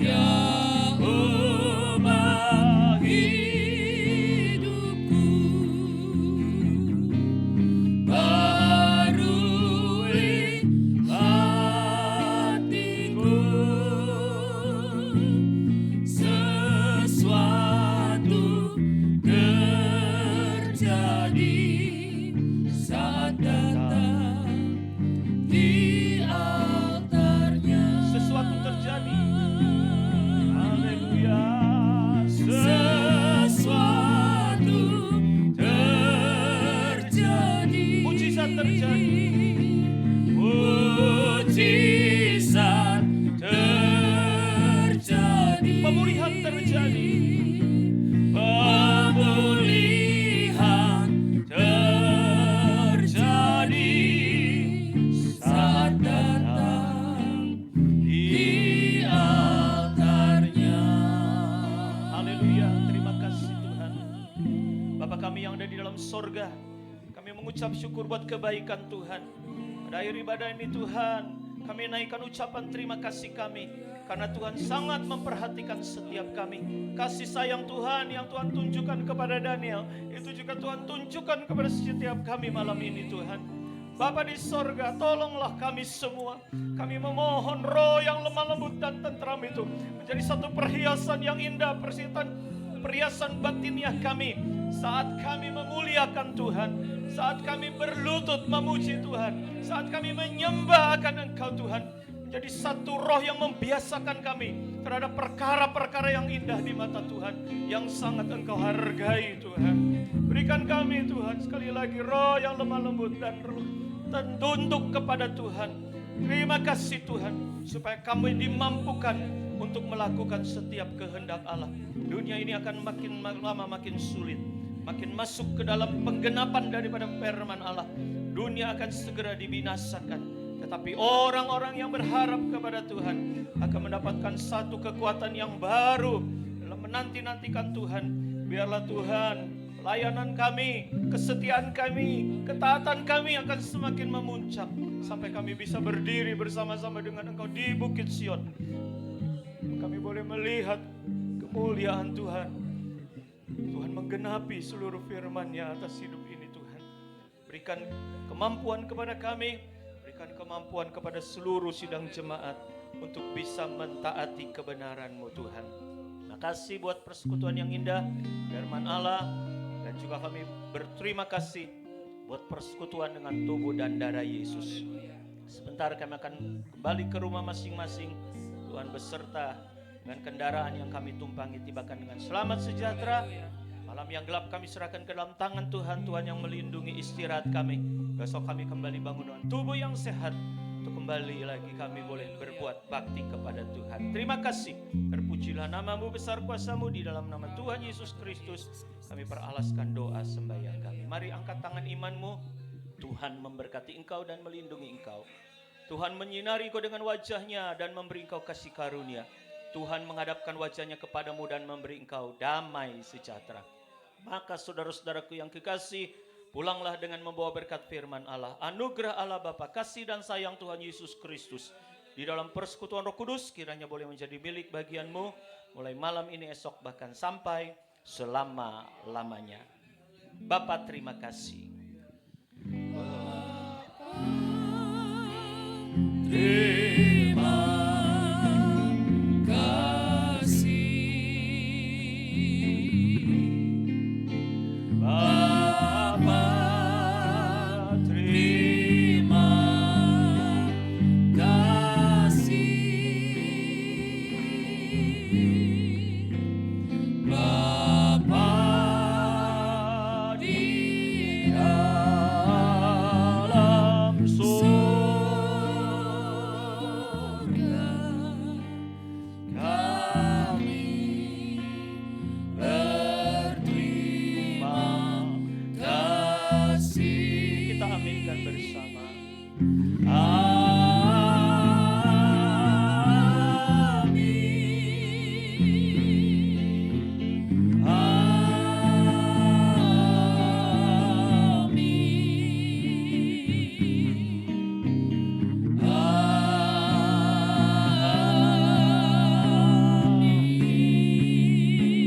Speaker 2: Dia
Speaker 5: mengucap syukur buat kebaikan Tuhan. Pada akhir ibadah ini Tuhan, kami naikkan ucapan terima kasih kami, karena Tuhan sangat memperhatikan setiap kami. Kasih sayang Tuhan yang Tuhan tunjukkan kepada Daniel, itu juga Tuhan tunjukkan kepada setiap kami malam ini Tuhan. Bapa di sorga, tolonglah kami semua. Kami memohon roh yang lemah lembut dan tentram itu menjadi satu perhiasan yang indah, perhiasan batiniah kami saat kami memuliakan Tuhan, saat kami berlutut memuji Tuhan, saat kami menyembah akan Engkau Tuhan. Menjadi satu roh yang membiasakan kami terhadap perkara-perkara yang indah di mata Tuhan, yang sangat Engkau hargai Tuhan. Berikan kami Tuhan sekali lagi roh yang lemah lembut dan tunduk kepada Tuhan. Terima kasih Tuhan, supaya kami dimampukan untuk melakukan setiap kehendak Allah. Dunia ini akan makin lama makin sulit, makin masuk ke dalam penggenapan daripada firman Allah. Dunia akan segera dibinasakan, tetapi orang-orang yang berharap kepada Tuhan akan mendapatkan satu kekuatan yang baru dalam menanti-nantikan Tuhan. Biarlah Tuhan, pelayanan kami, kesetiaan kami, ketaatan kami akan semakin memuncak sampai kami bisa berdiri bersama-sama dengan Engkau di Bukit Sion. Kami boleh melihat kemuliaan Tuhan. Tuhan menggenapi seluruh firman-Nya atas hidup ini Tuhan. Berikan kemampuan kepada kami, berikan kemampuan kepada seluruh sidang jemaat untuk bisa mentaati kebenaran-Mu Tuhan. Makasih buat persekutuan yang indah, firman Allah. Dan juga kami berterima kasih buat persekutuan dengan tubuh dan darah Yesus. Sebentar kami akan kembali ke rumah masing-masing. Tuhan beserta dengan kendaraan yang kami tumpangi, tibakan dengan selamat sejahtera. Malam yang gelap kami serahkan ke dalam tangan Tuhan. Tuhan yang melindungi istirahat kami. Besok kami kembali bangun dengan tubuh yang sehat, untuk kembali lagi kami boleh berbuat bakti kepada Tuhan. Terima kasih. Terpujilah nama-Mu, besar kuasa-Mu. Di dalam nama Tuhan Yesus Kristus kami peralaskan doa sembahyang kami. Mari angkat tangan iman-Mu. Tuhan memberkati engkau dan melindungi engkau. Tuhan menyinari engkau dengan wajah-Nya dan memberi engkau kasih karunia. Tuhan menghadapkan wajah-Nya kepadamu dan memberi engkau damai sejahtera. Maka saudara-saudaraku yang kekasih, pulanglah dengan membawa berkat firman Allah. Anugerah Allah Bapa, kasih dan sayang Tuhan Yesus Kristus di dalam persekutuan Roh Kudus kiranya boleh menjadi milik bagianmu mulai malam ini, esok, bahkan sampai selama-lamanya. Bapa, terima kasih.
Speaker 2: Terima kasih
Speaker 5: Bapa,
Speaker 2: terima kasih Bapa di
Speaker 5: dalam
Speaker 2: surga kami berterima kasih.
Speaker 5: kita aminkan bersama.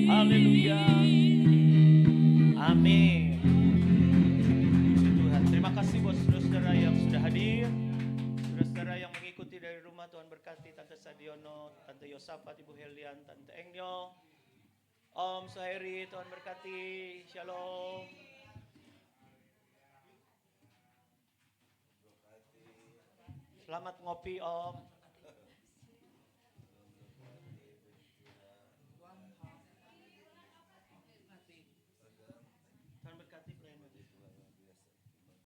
Speaker 5: Haleluya. Amin. Puji Tuhan. Terima kasih buat saudara-saudara yang sudah hadir. Saudara-saudara yang mengikuti dari rumah, Tuhan berkati. Tante Sadiono, Tante Yosafat, Ibu Helian, Tante Engyo, Om Suhairi, Tuhan berkati. Shalom. Selamat ngopi Om.